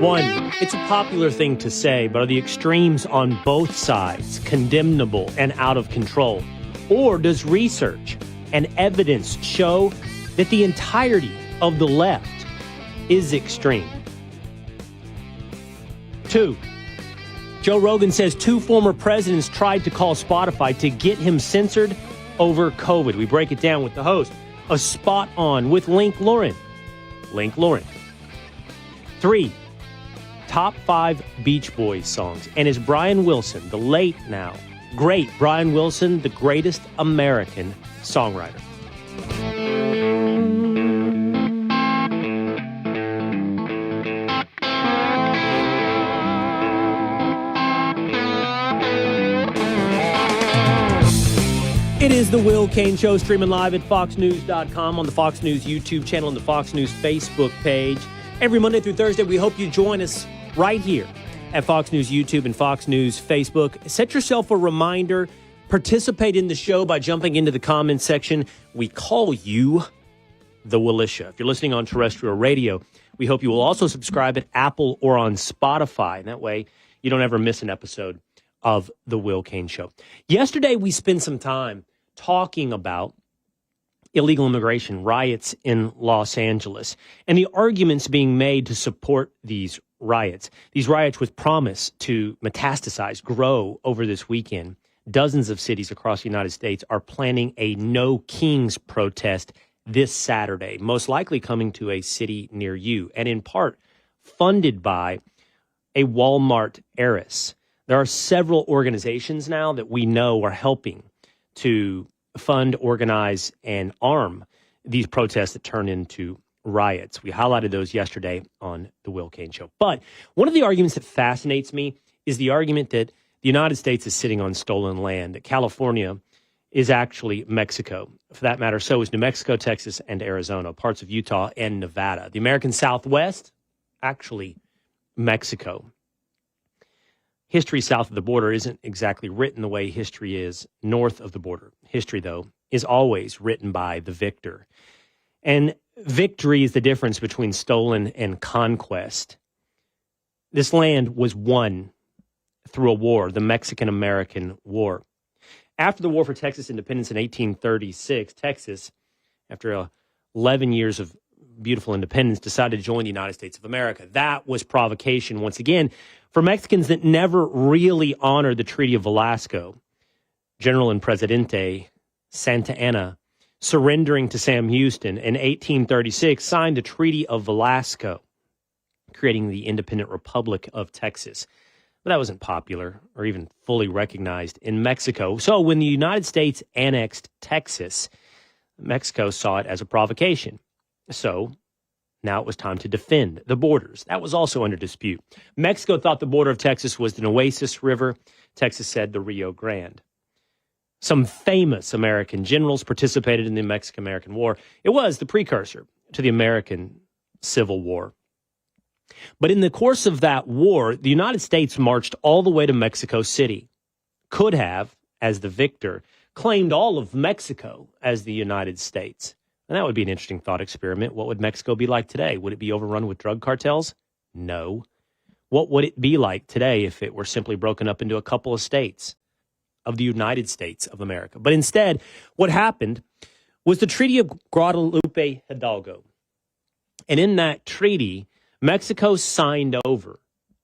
One, it's a popular thing to say, but are the extremes on both sides condemnable and out of control? Or does research and evidence show that the entirety of the left is extreme? Two, Joe Rogan says 2 former presidents tried to call Spotify to get him censored over COVID. We break it down with the host of Spot On with Link Lauren. Link Lauren. 3, top 5 Beach Boys songs. And is Brian Wilson, the late now, great Brian Wilson, the greatest American songwriter? It is the Will Cain Show, streaming live at foxnews.com, on the Fox News YouTube channel, and the Fox News Facebook page. Every Monday through Thursday, we hope you join us right here at Fox News YouTube and Fox News Facebook. Set yourself a reminder. Participate in the show by jumping into the comments section. We call you the Willisha. If you're listening on terrestrial radio, we hope you will also subscribe at Apple or on Spotify. And that way, you don't ever miss an episode of the Will Cain Show. Yesterday, we spent some time talking about illegal immigration riots in Los Angeles and the arguments being made to support these riots. These riots with promise to metastasize, grow over this weekend. Dozens of cities across the United States are planning a No Kings protest this Saturday, most likely coming to a city near you, and in part funded by a Walmart heiress. There are several organizations now that we know are helping to fund, organize, and arm these protests that turn into riots. We highlighted those yesterday on the Will Cain Show. But one of the arguments that fascinates me is the argument that the United States is sitting on stolen land, that California is actually Mexico. For that matter, so is New Mexico, Texas, and Arizona, parts of Utah and Nevada. The American Southwest, actually Mexico. History south of the border isn't exactly written the way history is north of the border. History, though, is always written by the victor. And victory is the difference between stolen and conquest. This land was won through a war, the Mexican-American War. After the War for Texas independence in 1836, Texas, after 11 years of beautiful independence, decided to join the United States of America. That was provocation, once again, for Mexicans that never really honored the Treaty of Velasco. General and Presidente Santa Anna, surrendering to Sam Houston in 1836, signed the Treaty of Velasco, creating the independent Republic of Texas. But that wasn't popular or even fully recognized in Mexico. So when the United States annexed Texas, Mexico saw it as a provocation. So now it was time to defend the borders. That was also under dispute. Mexico thought the border of Texas was the Nueces River. Texas said the Rio Grande. Some famous American generals participated in the Mexican-American War. It was the precursor to the American Civil War. But in the course of that war, the United States marched all the way to Mexico City. Could have, as the victor, claimed all of Mexico as the United States. And that would be an interesting thought experiment. What would Mexico be like today? Would it be overrun with drug cartels? No. What would it be like today if it were simply broken up into a couple of states of the United States of America? But instead, what happened was the Treaty of Guadalupe Hidalgo. And in that treaty, Mexico signed over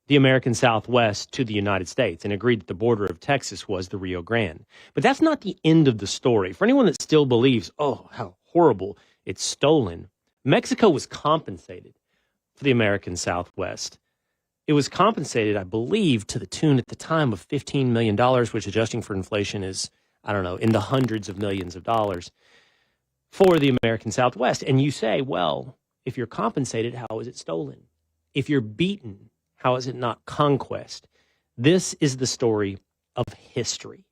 the American Southwest to the United States and agreed that the border of Texas was the Rio Grande. But that's not the end of the story. For anyone that still believes, oh, how horrible, it's stolen, Mexico was compensated for the American Southwest. It was compensated, I believe, to the tune at the time of $15 million, which adjusting for inflation is, I don't know, in the hundreds of millions of dollars for the American Southwest. And you say, well, if you're compensated, how is it stolen? If you're beaten, how is it not conquest? This is the story of history.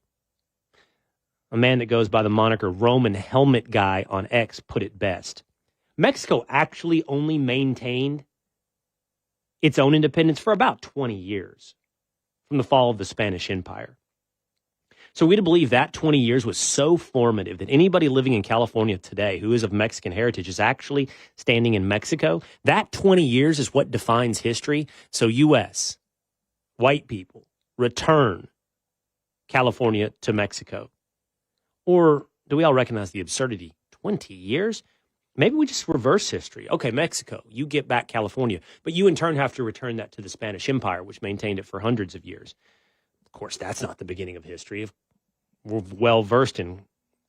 A man that goes by the moniker Roman Helmet Guy on X put it best. Mexico actually only maintained its own independence for about 20 years from the fall of the Spanish Empire. So we'd believe that 20 years was so formative that anybody living in California today who is of Mexican heritage is actually standing in Mexico. That 20 years is what defines history. So U.S., white people, return California to Mexico. Or do we all recognize the absurdity? 20 years? Maybe we just reverse history. Okay, Mexico, you get back California, but you in turn have to return that to the Spanish Empire, which maintained it for hundreds of years. Of course, that's not the beginning of history. We're well versed in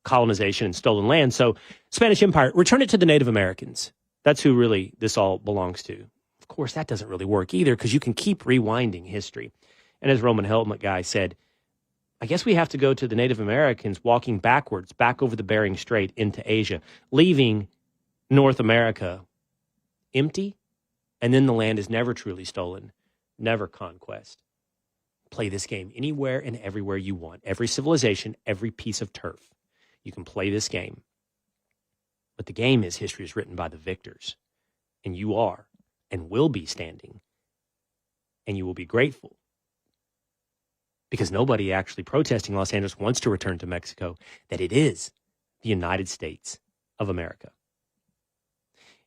colonization and stolen land. So Spanish Empire, return it to the Native Americans. That's who really this all belongs to. Of course, that doesn't really work either because you can keep rewinding history. And as Roman Helmet guy said, I guess we have to go to the Native Americans walking backwards, back over the Bering Strait into Asia, leaving North America empty, and then the land is never truly stolen, never conquest. Play this game anywhere and everywhere you want. Every civilization, every piece of turf. You can play this game. But the game is history is written by the victors. And you are and will be standing. And you will be grateful. Because nobody actually protesting Los Angeles wants to return to Mexico, that it is the United States of America.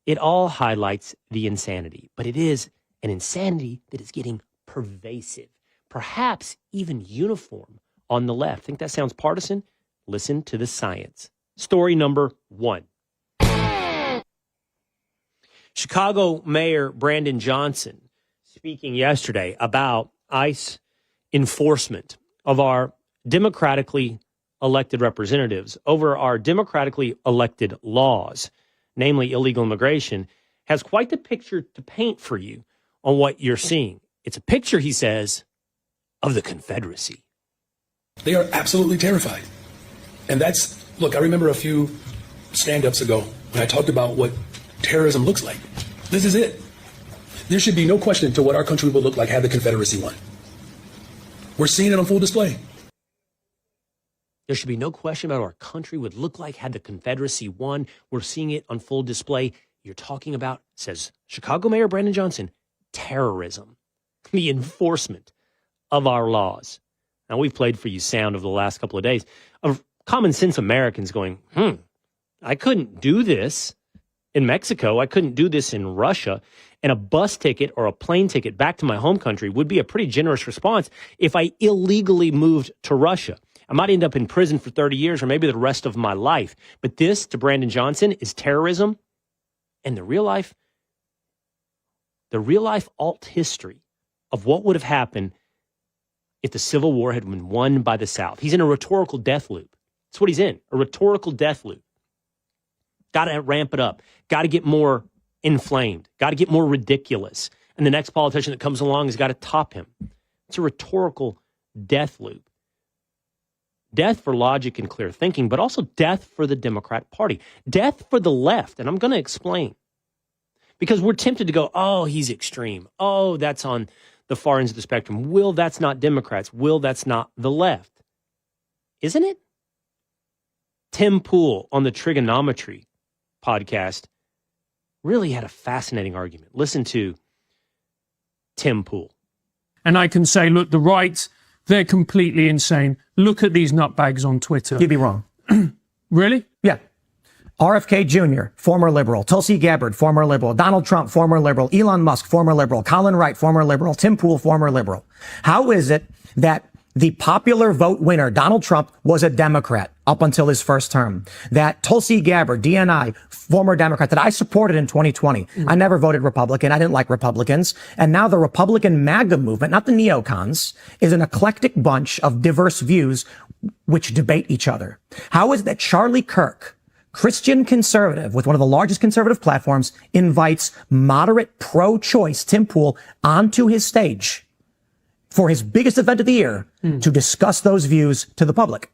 It all highlights the insanity, but it is an insanity that is getting pervasive. Perhaps even uniform on the left. Think that sounds partisan? Listen to the science. Story number 1. Chicago Mayor Brandon Johnson speaking yesterday about ICE enforcement of our democratically elected representatives over our democratically elected laws, namely illegal immigration, has quite the picture to paint for you on what you're seeing. It's a picture, he says, of the Confederacy. They are absolutely terrified. And look, I remember a few stand-ups ago when I talked about what terrorism looks like. This is it. There should be no question to what our country would look like had the Confederacy won. We're seeing it on full display. There should be no question about what our country would look like had the Confederacy won. We're seeing it on full display. You're talking about, says Chicago Mayor Brandon Johnson, terrorism, the enforcement of our laws. Now, we've played for you sound over the last couple of days of common sense Americans going, I couldn't do this in Mexico. I couldn't do this in Russia. And a bus ticket or a plane ticket back to my home country would be a pretty generous response if I illegally moved to Russia. I might end up in prison for 30 years or maybe the rest of my life. But this, to Brandon Johnson, is terrorism. And the real life alt history of what would have happened if the Civil War had been won by the South. He's in a rhetorical death loop. That's what he's in, a rhetorical death loop. Got to ramp it up. Got to get more inflamed. Got to get more ridiculous. And the next politician that comes along has got to top him. It's a rhetorical death loop. Death for logic and clear thinking, but also death for the Democrat Party. Death for the left. And I'm going to explain. Because we're tempted to go, oh, he's extreme. Oh, that's on the far ends of the spectrum. Will, that's not Democrats. Will, that's not the left. Isn't it? Tim Pool on the Trigonometry podcast really had a fascinating argument. Listen to Tim Pool. And I can say, look, the right, they're completely insane. Look at these nutbags on Twitter. You'd be wrong. Really? Yeah. RFK Jr., former liberal. Tulsi Gabbard, former liberal. Donald Trump, former liberal. Elon Musk, former liberal. Colin Wright, former liberal. Tim Pool, former liberal. How is it that the popular vote winner, Donald Trump, was a Democrat up until his first term? That Tulsi Gabbard, DNI, former Democrat, that I supported in 2020. I never voted Republican. I didn't like Republicans. And now the Republican MAGA movement, not the neocons, is an eclectic bunch of diverse views which debate each other. How is it that Charlie Kirk, Christian conservative with one of the largest conservative platforms, invites moderate pro-choice Tim Pool onto his stage for his biggest event of the year to discuss those views to the public?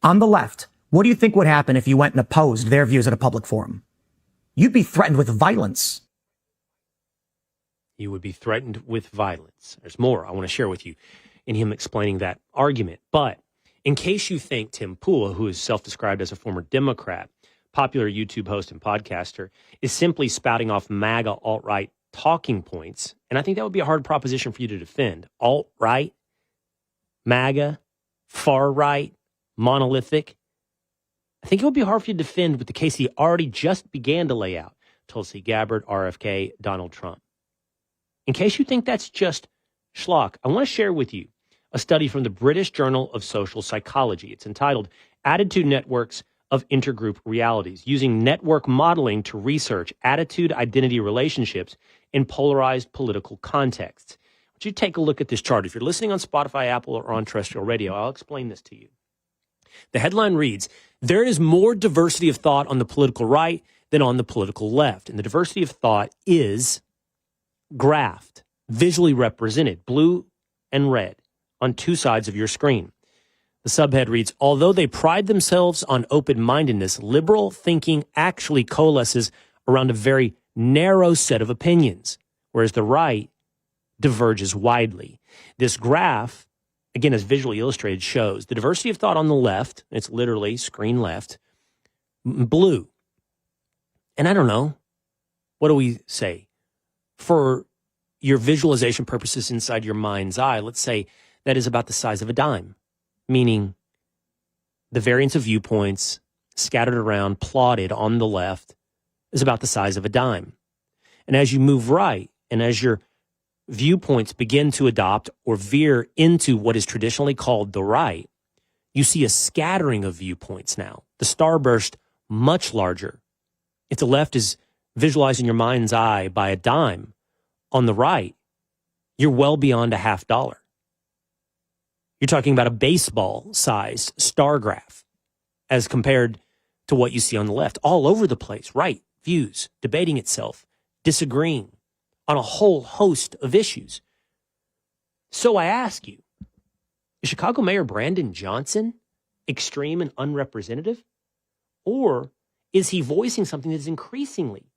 On the left, what do you think would happen if you went and opposed their views at a public forum? You'd be threatened with violence. You would be threatened with violence. There's more I want to share with you in him explaining that argument. But in case you think Tim Pool, who is self-described as a former Democrat, popular YouTube host and podcaster, is simply spouting off MAGA alt-right talking points, and I think that would be a hard proposition for you to defend. Alt-right, MAGA, far-right, monolithic, I think it would be hard for you to defend with the case he already just began to lay out. Tulsi Gabbard, RFK, Donald Trump. In case you think that's just schlock, I want to share with you a study from the British Journal of Social Psychology. It's entitled Attitude Networks of Intergroup Realities, using network modeling to research attitude identity relationships in polarized political contexts. I want you to take a look at this chart. If you're listening on Spotify, Apple, or on terrestrial radio, I'll explain this to you. The headline reads, there is more diversity of thought on the political right than on the political left. And the diversity of thought is graphed, visually represented, blue and red, on two sides of your screen. The subhead reads, although they pride themselves on open-mindedness, liberal thinking actually coalesces around a very narrow set of opinions, whereas the right diverges widely. This graph, again, as visually illustrated, shows the diversity of thought on the left. It's literally screen left, blue. And I don't know, what do we say? For your visualization purposes inside your mind's eye, let's say that is about the size of a dime, meaning the variance of viewpoints scattered around, plotted on the left, is about the size of a dime. And as you move right, and as your viewpoints begin to adopt or veer into what is traditionally called the right, you see a scattering of viewpoints now. The starburst much larger. If the left is visualizing your mind's eye by a dime, on the right, you're well beyond a $50. You're talking about a baseball-sized star graph as compared to what you see on the left. All over the place, right views, debating itself, disagreeing on a whole host of issues. So I ask you, is Chicago Mayor Brandon Johnson extreme and unrepresentative? Or is he voicing something that is increasingly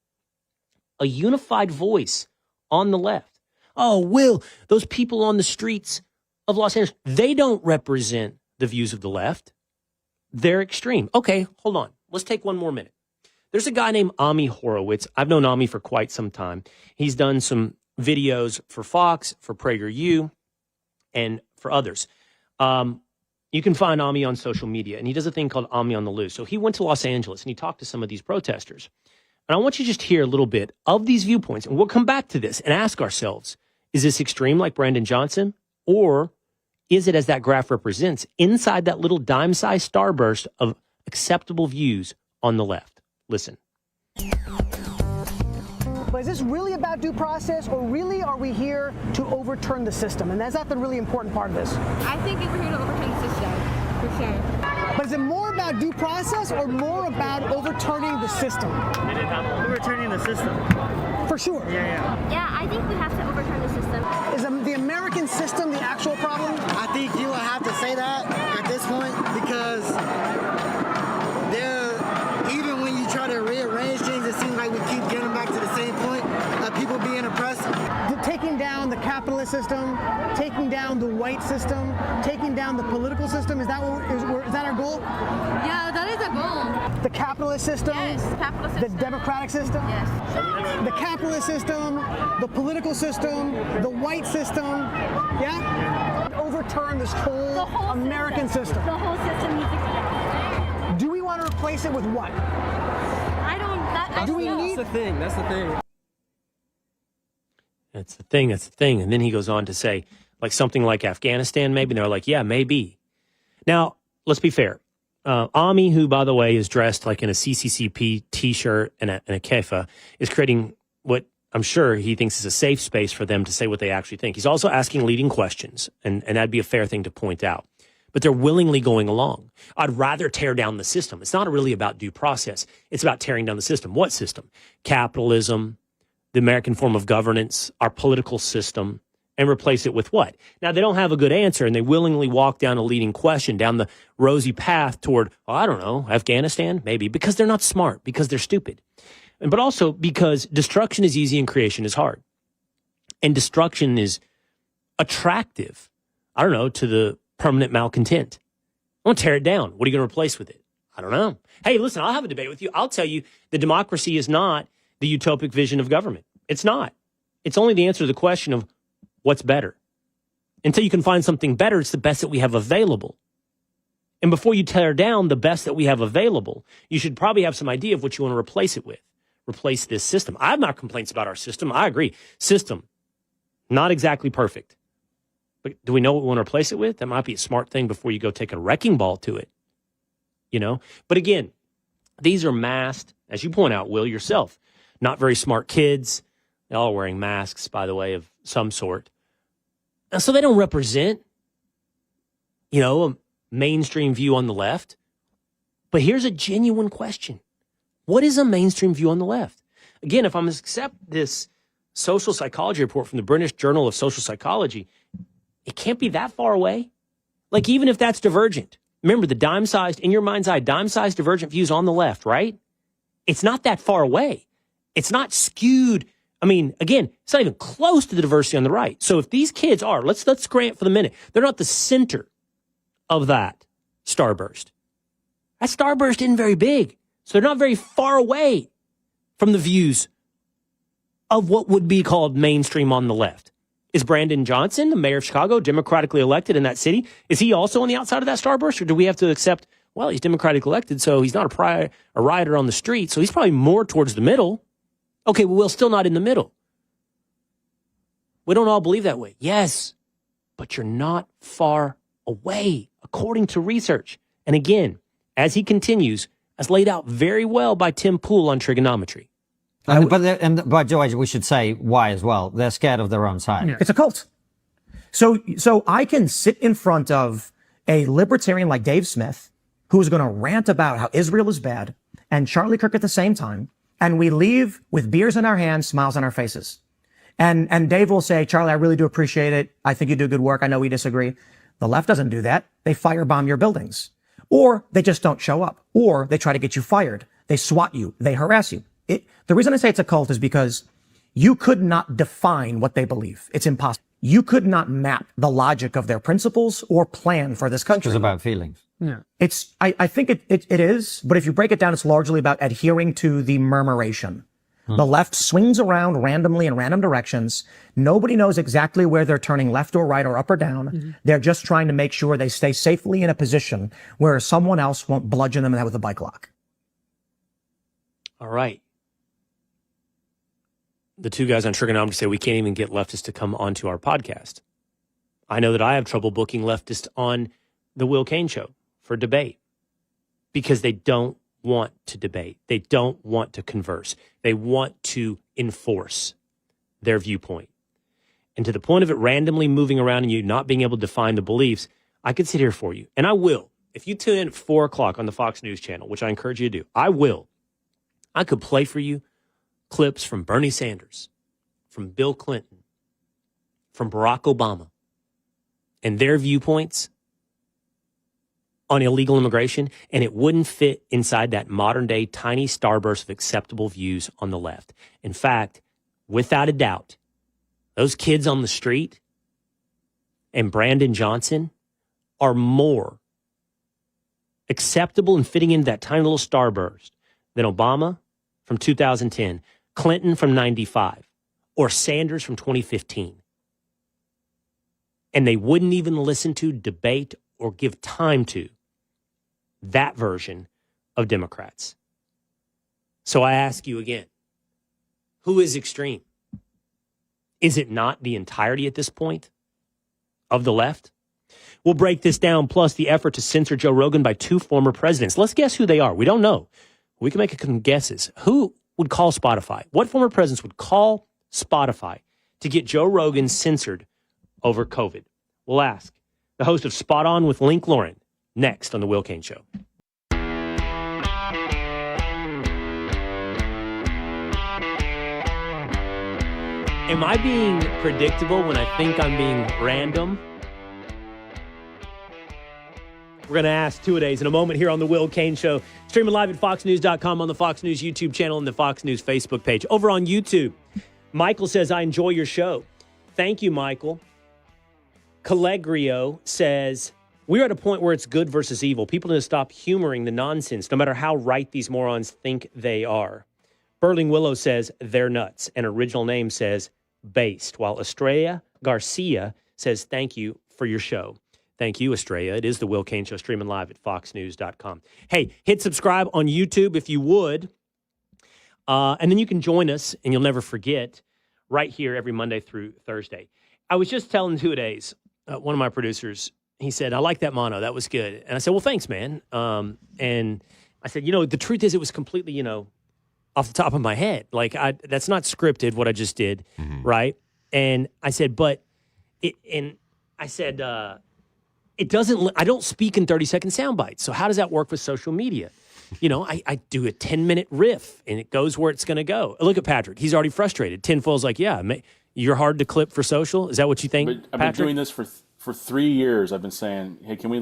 a unified voice on the left? Oh, Will, those people on the streets of Los Angeles, they don't represent the views of the left. They're extreme. Okay, hold on. Let's take one more minute. There's a guy named Ami Horowitz. I've known Ami for quite some time. He's done some videos for Fox, for PragerU, and for others. You can find Ami on social media, and he does a thing called Ami on the Loose. So he went to Los Angeles, and he talked to some of these protesters. And I want you to just hear a little bit of these viewpoints, and we'll come back to this and ask ourselves, is this extreme like Brandon Johnson, or is it, as that graph represents, inside that little dime-sized starburst of acceptable views on the left? Listen. But is this really about due process, or really are we here to overturn the system? And that's not the really important part of this. I think we're here to overturn the system, for sure. But is it more about due process or more about overturning the system? Overturning the system. For sure. Yeah, I think we have to overturn the system. Is the American system the actual problem? I think you will have to say that at this point, because even when you try to rearrange things, it seems like we keep getting back to the same point of people being oppressed. Taking down the capitalist system, taking down the white system, taking down the political system, is that our goal? Yeah, that is a goal. The capitalist system? Yes, the capitalist system. The democratic system? Yes. The capitalist system, the political system, the white system, yeah? Overturn this whole American system. The whole system needs to go down. Do we want to replace it with what? I don't, that, Do we need... That's the thing. That's the thing. And then he goes on to say, like something like Afghanistan, maybe. And they're like, yeah, maybe. Now, let's be fair. Ami, who, by the way, is dressed like in a CCCP T-shirt and a keffa, is creating what I'm sure he thinks is a safe space for them to say what they actually think. He's also asking leading questions, and that'd be a fair thing to point out. But they're willingly going along. I'd rather tear down the system. It's not really about due process. It's about tearing down the system. What system? Capitalism, the American form of governance, our political system, and replace it with what? Now, they don't have a good answer, and they willingly walk down a leading question, down the rosy path toward, well, I don't know, Afghanistan, maybe, because they're not smart, because they're stupid. But also because destruction is easy and creation is hard. And destruction is attractive, I don't know, to the permanent malcontent. I want to tear it down. What are you going to replace with it? I don't know. Hey, listen, I'll have a debate with you. I'll tell you the democracy is not the utopic vision of government. It's not. It's only the answer to the question of what's better. Until you can find something better, it's the best that we have available. And before you tear down the best that we have available, you should probably have some idea of what you want to replace it with. Replace this system. I have no complaints about our system. I agree. System, not exactly perfect. But do we know what we want to replace it with? That might be a smart thing before you go take a wrecking ball to it. You know? But again, these are masked, as you point out, Will, yourself. Not very smart kids. They're all wearing masks, by the way, of some sort. And so they don't represent, a mainstream view on the left. But here's a genuine question. What is a mainstream view on the left? Again, if I'm going to accept this social psychology report from the British Journal of Social Psychology, it can't be that far away. Like, even if that's divergent. Remember, the dime-sized, in your mind's eye, dime-sized divergent views on the left, right? It's not that far away. It's not skewed. I mean, again, it's not even close to the diversity on the right. So if these kids are, let's grant for the minute, they're not the center of that starburst. That starburst isn't very big. So they're not very far away from the views of what would be called mainstream on the left. Is Brandon Johnson, the mayor of Chicago, democratically elected in that city? Is he also on the outside of that starburst? Or do we have to accept, well, he's democratically elected, so he's not a rioter on the street, so he's probably more towards the middle. Okay, well, we're still not in the middle. We don't all believe that way. Yes, but you're not far away, according to research. And again, as he continues, as laid out very well by Tim Pool on trigonometry. But George, we should say why as well. They're scared of their own side. Yeah. It's a cult. So I can sit in front of a libertarian like Dave Smith, who's going to rant about how Israel is bad, and Charlie Kirk at the same time, and we leave with beers in our hands, smiles on our faces. And Dave will say, Charlie, I really do appreciate it. I think you do good work. I know we disagree. The left doesn't do that. They firebomb your buildings. Or they just don't show up. Or they try to get you fired. They SWAT you. They harass you. The reason I say it's a cult is because you could not define what they believe. It's impossible. You could not map the logic of their principles or plan for this country. It's about feelings. Yeah. I think it is, but if you break it down, it's largely about adhering to the murmuration. The left swings around randomly in random directions. Nobody knows exactly where they're turning left or right or up or down. Mm-hmm. They're just trying to make sure they stay safely in a position where someone else won't bludgeon them in the head with a bike lock. All right. The two guys on trigonometry say we can't even get leftists to come onto our podcast. I know that I have trouble booking leftists on the Will Cain Show for debate because they don't want to debate. They don't want to converse. They want to enforce their viewpoint. And to the point of it randomly moving around and you not being able to define the beliefs, I could sit here for you. And I will. If you tune in at 4 o'clock on the Fox News channel, which I encourage you to do, I will. I could play for you clips from Bernie Sanders, from Bill Clinton, from Barack Obama, and their viewpoints on illegal immigration, and it wouldn't fit inside that modern-day tiny starburst of acceptable views on the left. In fact, without a doubt, those kids on the street and Brandon Johnson are more acceptable and fitting into that tiny little starburst than Obama from 2010, Clinton from 95, or Sanders from 2015. And they wouldn't even listen to, debate, or give time to that version of Democrats. So I ask you again, who is extreme? Is it not the entirety at this point of the left? We'll break this down, plus the effort to censor Joe Rogan by 2 former presidents. Let's guess who they are. We don't know. We can make some guesses. Who would call Spotify? What former presidents would call Spotify to get Joe Rogan censored over COVID? We'll ask the host of Spot On with Link Lauren next on The Will Cain Show. Am I being predictable when I think I'm being random? We're going to ask two-a-days in a moment here on The Will Cain Show. Streaming live at foxnews.com, on the Fox News YouTube channel, and the Fox News Facebook page. Over on YouTube, Michael says, I enjoy your show. Thank you, Michael. Callegrio says, we're at a point where it's good versus evil. People need to stop humoring the nonsense, no matter how right these morons think they are. Burling Willow says, they're nuts. And original name says, based. While Estrella Garcia says, thank you for your show. Thank you, Estrella. It is the Will Cain Show, streaming live at foxnews.com. Hey, hit subscribe on YouTube if you would. And then you can join us, and you'll never forget, right here every Monday through Thursday. I was just telling Two-Days, one of my producers, he said, I like that mono. That was good. And I said, well, thanks, man. And I said, the truth is it was completely, off the top of my head. Like, that's not scripted, what I just did, right? And I said, it doesn't, I don't speak in 30-second sound bites. So how does that work with social media? I do a 10-minute riff, and it goes where it's going to go. Look at Patrick. He's already frustrated. Tinfoil's like, yeah, you're hard to clip for social. Is that what you think, But I've Patrick? been doing this for 3 years. I've been saying, hey, can we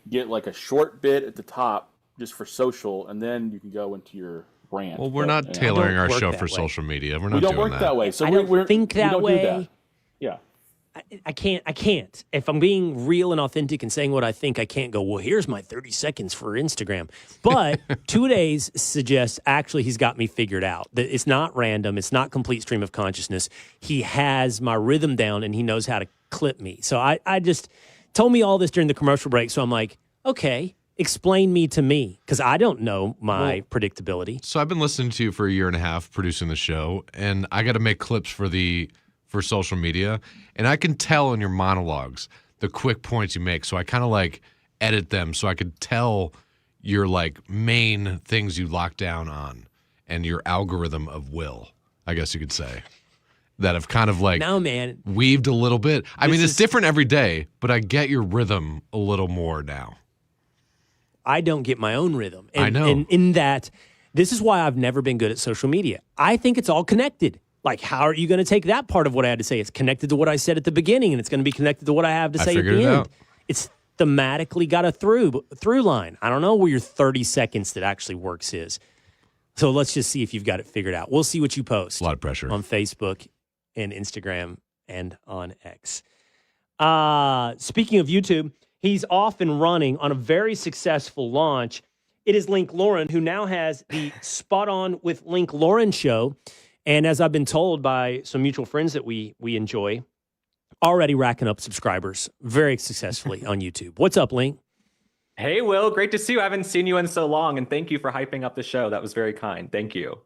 get a short bit at the top just for social, and then you can go into your brand. Well, we're not tailoring our show for social media. We're not doing doing work that way. So I don't think we that don't way. do that. Yeah. I can't. If I'm being real and authentic and saying what I think, I can't go, well, here's my 30 seconds for Instagram. But 2 days suggests actually he's got me figured out. That it's not random. It's not complete stream of consciousness. He has my rhythm down, and he knows how to clip me. So I just told me all this during the commercial break. So I'm like, okay, explain me to me, because I don't know my predictability. So I've been listening to you for a year and a half producing the show, and I got to make clips for social media, and I can tell in your monologues the quick points you make. So I kind of edit them so I could tell your main things you lock down on and your algorithm of will, I guess you could say, that have kind of no, man, weaved a little bit. I mean, it's different every day, but I get your rhythm a little more now. I don't get my own rhythm. And, I know. And in that, this is why I've never been good at social media. I think it's all connected. How are you going to take that part of what I had to say? It's connected to what I said at the beginning, and it's going to be connected to what I have to say at the end. Out. It's thematically got a through line. I don't know where your 30 seconds that actually works is. So let's just see if you've got it figured out. We'll see what you post. A lot of pressure. On Facebook and Instagram and on X. Speaking of YouTube, he's off and running on a very successful launch. It is Link Lauren, who now has the Spot On with Link Lauren show. And as I've been told by some mutual friends that we enjoy, already racking up subscribers very successfully on YouTube. What's up, Link? Hey, Will. Great to see you. I haven't seen you in so long, and thank you for hyping up the show. That was very kind. Thank you.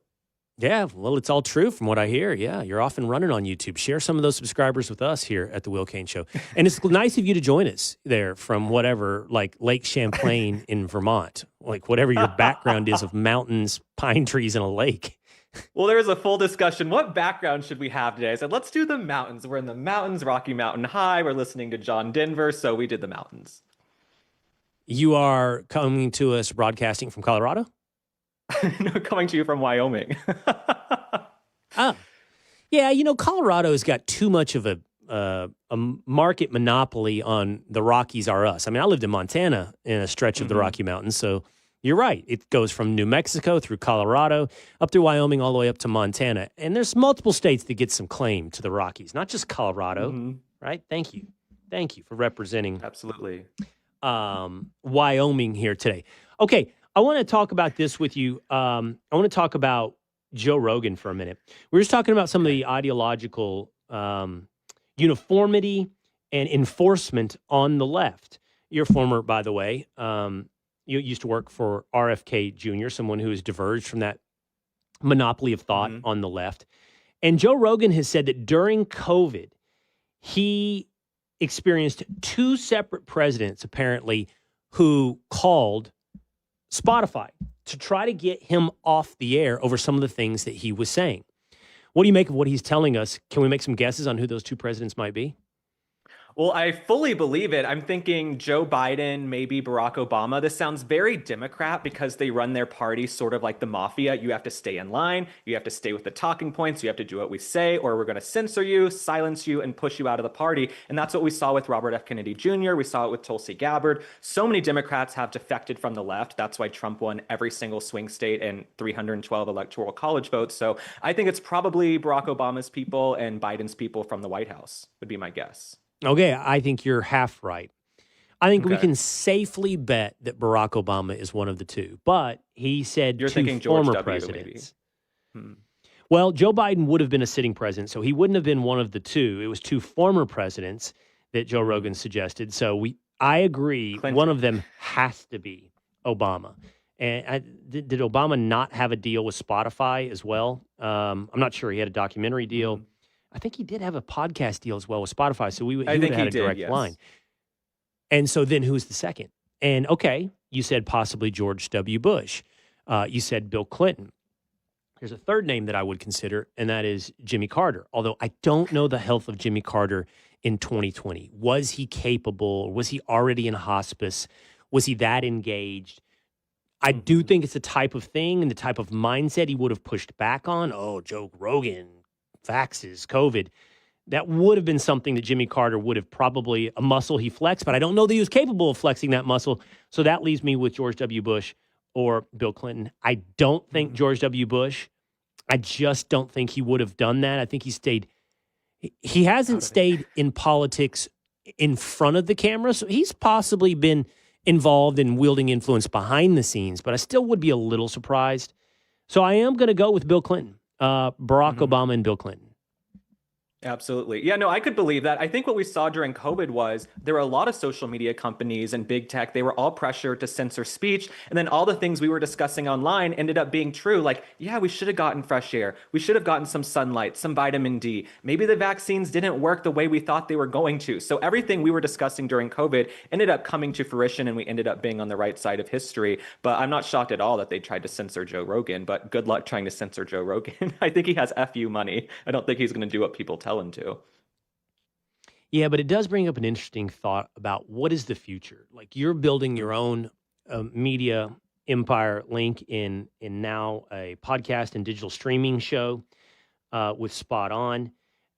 Yeah, well, it's all true from what I hear. Yeah, you're off and running on YouTube. Share some of those subscribers with us here at the Will Cain Show. And it's nice of you to join us there from whatever, Lake Champlain in Vermont, whatever your background is of mountains, pine trees, and a lake. Well, there was a full discussion. What background should we have today? I said, let's do the mountains. We're in the mountains, Rocky Mountain High. We're listening to John Denver, so we did the mountains. You are coming to us broadcasting from Colorado? No, coming to you from Wyoming. Yeah, Colorado's got too much of a market monopoly on the Rockies are us. I mean, I lived in Montana in a stretch of the Rocky Mountains, so you're right. It goes from New Mexico through Colorado, up through Wyoming, all the way up to Montana. And there's multiple states that get some claim to the Rockies, not just Colorado, right? Thank you. Thank you for representing Absolutely. Wyoming here today. Okay, I want to talk about this with you. I want to talk about Joe Rogan for a minute. We're just talking about some of the ideological uniformity and enforcement on the left. You're former, by the way. You used to work for RFK Jr., someone who has diverged from that monopoly of thought on the left. And Joe Rogan has said that during COVID, he experienced two separate presidents, apparently, who called Spotify to try to get him off the air over some of the things that he was saying. What do you make of what he's telling us? Can we make some guesses on who those two presidents might be? Well, I fully believe it. I'm thinking Joe Biden, maybe Barack Obama. This sounds very Democrat because they run their party sort of like the mafia. You have to stay in line. You have to stay with the talking points. You have to do what we say, or we're going to censor you, silence you, and push you out of the party. And that's what we saw with Robert F. Kennedy Jr. We saw it with Tulsi Gabbard. So many Democrats have defected from the left. That's why Trump won every single swing state and 312 electoral college votes. So I think it's probably Barack Obama's people and Biden's people from the White House would be my guess. Okay, I think you're half right. I think we can safely bet that Barack Obama is one of the two. But he said you're two thinking George former W. presidents. Well, Joe Biden would have been a sitting president, so he wouldn't have been one of the two. It was two former presidents that Joe Rogan suggested. So I agree. Clinton. One of them has to be Obama. And did Obama not have a deal with Spotify as well? I'm not sure. He had a documentary deal. I think he did have a podcast deal as well with Spotify. So he would have had a direct line. And so then who's the second? And okay, you said possibly George W. Bush. You said Bill Clinton. There's a third name that I would consider, and that is Jimmy Carter. Although I don't know the health of Jimmy Carter in 2020. Was he capable? Was he already in hospice? Was he that engaged? I do think it's the type of thing and the type of mindset he would have pushed back on. Oh, Joe Rogan, faxes, COVID. That would have been something that Jimmy Carter would have probably a muscle he flexed, but I don't know that he was capable of flexing that muscle. So that leaves me with George W. Bush or Bill Clinton. I don't think George W. Bush, I just don't think he would have done that. I think he hasn't stayed in politics in front of the camera. So he's possibly been involved in wielding influence behind the scenes, but I still would be a little surprised. So I am going to go with Bill Clinton, Barack Obama and Bill Clinton. Absolutely. Yeah, no, I could believe that. I think what we saw during COVID was there were a lot of social media companies and big tech. They were all pressured to censor speech. And then all the things we were discussing online ended up being true. Like, yeah, we should have gotten fresh air. We should have gotten some sunlight, some vitamin D. Maybe the vaccines didn't work the way we thought they were going to. So everything we were discussing during COVID ended up coming to fruition, and we ended up being on the right side of history. But I'm not shocked at all that they tried to censor Joe Rogan, but good luck trying to censor Joe Rogan. I think he has FU money. I don't think he's going to do what people tell him to. Yeah, but it does bring up an interesting thought about what is the future. Like, you're building your own media empire, Link, in now a podcast and digital streaming show with Spot On.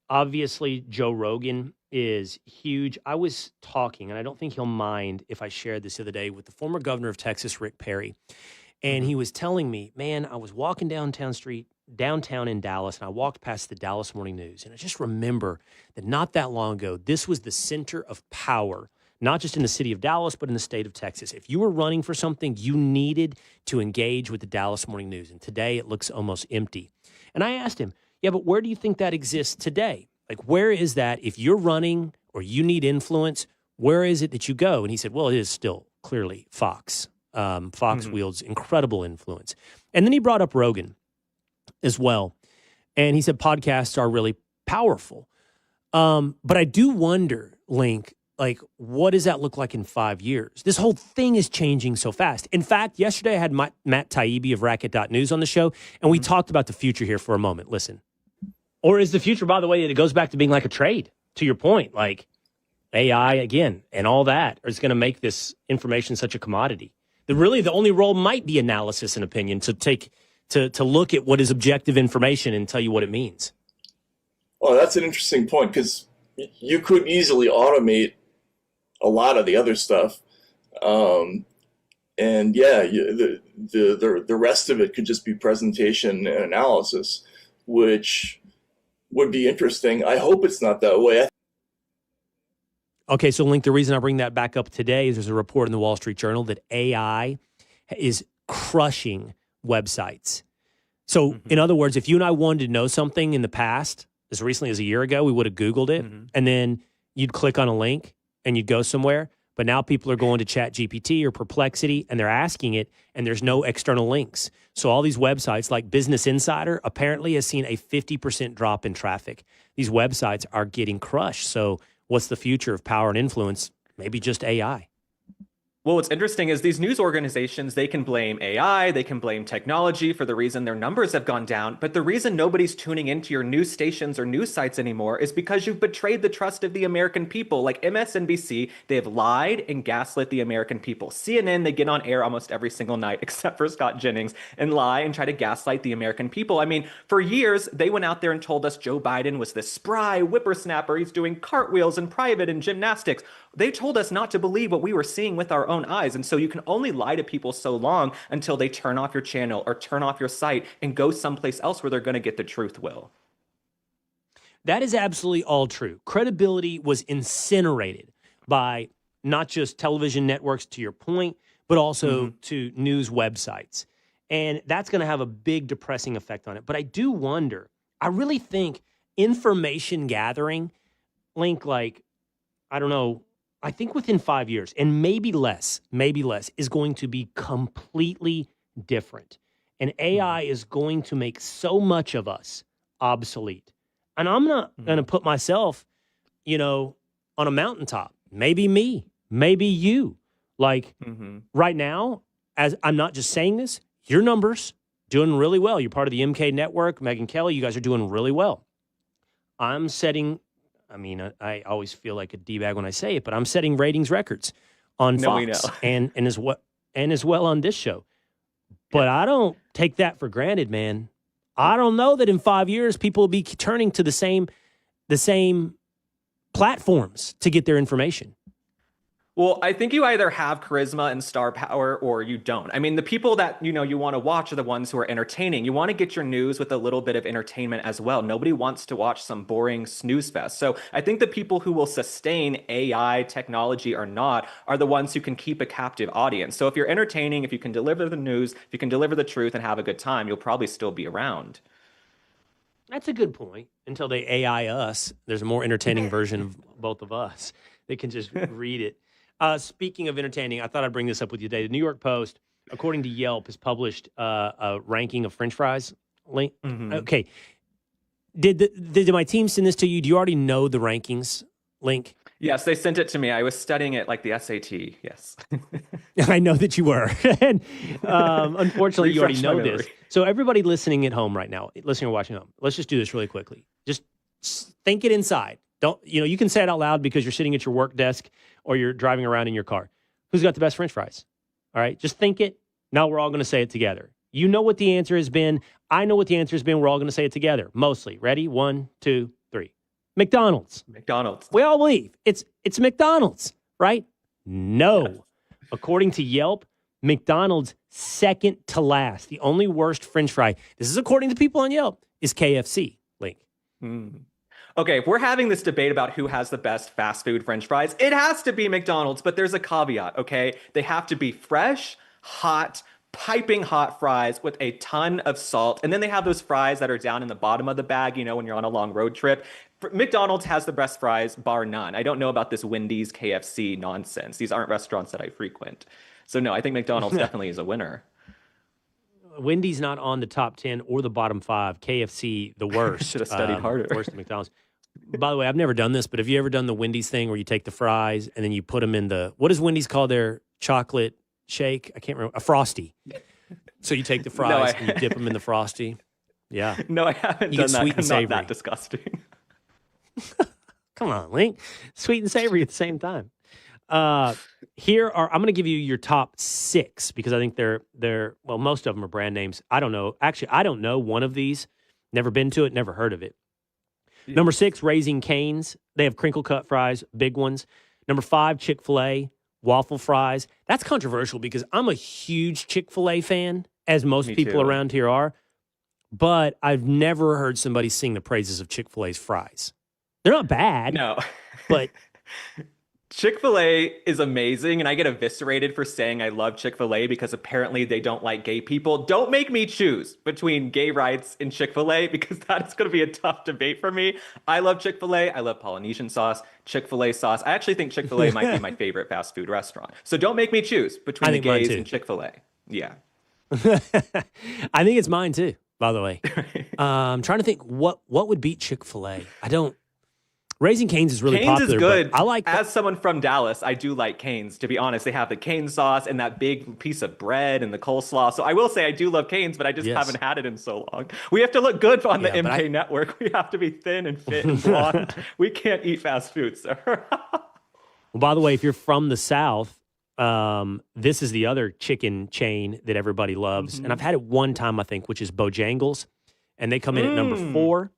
Obviously, Joe Rogan is huge. I was talking, and I don't think he'll mind if I shared this the other day, with the former governor of Texas, Rick Perry. And he was telling me, man, I was walking downtown in Dallas, and I walked past the Dallas Morning News, and I just remember that not that long ago, this was the center of power, not just in the city of Dallas, but in the state of Texas. If you were running for something, you needed to engage with the Dallas Morning News, and today it looks almost empty. And I asked him, yeah, but where do you think that exists today? Like, where is that? If you're running or you need influence, where is it that you go? And he said, well, it is still clearly Fox. Fox wields incredible influence. And then he brought up Rogan as well. And he said podcasts are really powerful. But I do wonder, Link, like, what does that look like in 5 years? This whole thing is changing so fast. In fact, yesterday I had Matt Taibbi of Racket.News on the show, and we talked about the future here for a moment. Listen. Or is the future, by the way, that it goes back to being like a trade, to your point, like AI again and all that is going to make this information such a commodity. The only role might be analysis and opinion, to look at what is objective information and tell you what it means. Well, that's an interesting point, because you could easily automate a lot of the other stuff. And yeah, the rest of it could just be presentation and analysis, which would be interesting. I hope it's not that way. Okay, so Link, the reason I bring that back up today is there's a report in the Wall Street Journal that AI is crushing websites. So, in other words, if you and I wanted to know something in the past, as recently as a year ago, we would have Googled it, and then you'd click on a link and you'd go somewhere. But now people are going to ChatGPT or Perplexity, and they're asking it, and there's no external links. So all these websites like Business Insider apparently has seen a 50% drop in traffic. These websites are getting crushed. So what's the future of power and influence? Maybe just AI. Well, what's interesting is these news organizations, they can blame AI, they can blame technology for the reason their numbers have gone down. But the reason nobody's tuning into your news stations or news sites anymore is because you've betrayed the trust of the American people. Like MSNBC, they have lied and gaslit the American people. CNN, they get on air almost every single night, except for Scott Jennings, and lie and try to gaslight the American people. I mean, for years, they went out there and told us Joe Biden was this spry whippersnapper. He's doing cartwheels in private and gymnastics. They told us not to believe what we were seeing with our own eyes. And so you can only lie to people so long until they turn off your channel or turn off your site and go someplace else where they're going to get the truth, Will. That is absolutely all true. Credibility was incinerated by not just television networks, to your point, but also to news websites. And that's going to have a big depressing effect on it. But I do wonder, I really think information gathering, Link, like, I don't know I think within 5 years, and maybe less, is going to be completely different. And AI is going to make so much of us obsolete. And I'm not going to put myself, on a mountaintop. Maybe me, maybe you. Like right now, as I'm not just saying this, your numbers doing really well. You're part of the MK network. Megyn Kelly, you guys are doing really well. I'm setting, I always feel like a D-bag when I say it, but I'm setting ratings records on Fox and as well on this show. But I don't take that for granted, man. I don't know that in 5 years people will be turning to the same platforms to get their information. Well, I think you either have charisma and star power or you don't. I mean, the people that, you want to watch are the ones who are entertaining. You want to get your news with a little bit of entertainment as well. Nobody wants to watch some boring snooze fest. So I think the people who will sustain AI, technology or not, are the ones who can keep a captive audience. So if you're entertaining, if you can deliver the news, if you can deliver the truth and have a good time, you'll probably still be around. That's a good point. Until they AI us, there's a more entertaining version of both of us. They can just read it. Speaking of entertaining, I thought I'd bring this up with you today. The New York Post, according to Yelp, has published a ranking of French fries. Link. Okay. Did my team send this to you? Do you already know the rankings, Link? Yes, they sent it to me. I was studying it like the SAT. Yes. I know that you were. And unfortunately, you already know this. So everybody listening at home right now, listening or watching at home, let's just do this really quickly. Just think it inside. Don't, you can say it out loud because you're sitting at your work desk or you're driving around in your car. Who's got the best French fries? All right, just think it. Now we're all going to say it together. You know what the answer has been. I know what the answer has been. We're all going to say it together, mostly. Ready? 1, 2, 3. McDonald's. McDonald's. We all believe it's McDonald's, right? No. Yes. According to Yelp, McDonald's second to last. The only worst French fry, this is according to people on Yelp, is KFC, Link. Okay, if we're having this debate about who has the best fast food French fries, it has to be McDonald's, but there's a caveat, okay? They have to be fresh, hot, piping hot fries with a ton of salt. And then they have those fries that are down in the bottom of the bag, when you're on a long road trip. McDonald's has the best fries, bar none. I don't know about this Wendy's, KFC nonsense. These aren't restaurants that I frequent. So no, I think McDonald's definitely is a winner. Wendy's not on the top 10 or the bottom 5. KFC, the worst. Should have studied harder. Worst at McDonald's. By the way, I've never done this, but have you ever done the Wendy's thing where you take the fries and then you put them in what does Wendy's call their chocolate shake? I can't remember. A Frosty. So you take the fries and you dip them in the Frosty. Yeah. No, I haven't you done get that. Sweet and savory. Not that disgusting. Come on, Link. Sweet and savory at the same time. I'm going to give you your top 6 because I think they're most of them are brand names. I don't know. Actually, I don't know one of these. Never been to it, never heard of it. Yeah. Number 6, Raising Cane's. They have crinkle cut fries, big ones. Number 5, Chick-fil-A, waffle fries. That's controversial because I'm a huge Chick-fil-A fan, as most people around here are. But I've never heard somebody sing the praises of Chick-fil-A's fries. They're not bad. No. But Chick-fil-A is amazing, and I get eviscerated for saying I love Chick-fil-A because apparently they don't like gay people. Don't make me choose between gay rights and Chick-fil-A because that is going to be a tough debate for me. I love Chick-fil-A. I love Polynesian sauce, Chick-fil-A sauce. I actually think Chick-fil-A might be my favorite fast food restaurant. So don't make me choose between the gays and Chick-fil-A. Yeah. I think it's mine too, by the way. I'm trying to think what would beat Chick-fil-A. Raising Cane's is really popular. Cane's is good. I like as someone from Dallas, I do like Cane's, to be honest. They have the Cane sauce and that big piece of bread and the coleslaw. So I will say I do love Cane's, but I just haven't had it in so long. We have to look good on the MK network. We have to be thin and fit and blonde. We can't eat fast food, sir. Well, by the way, if you're from the South, this is the other chicken chain that everybody loves. And I've had it one time, I think, which is Bojangles. And they come in at number 4.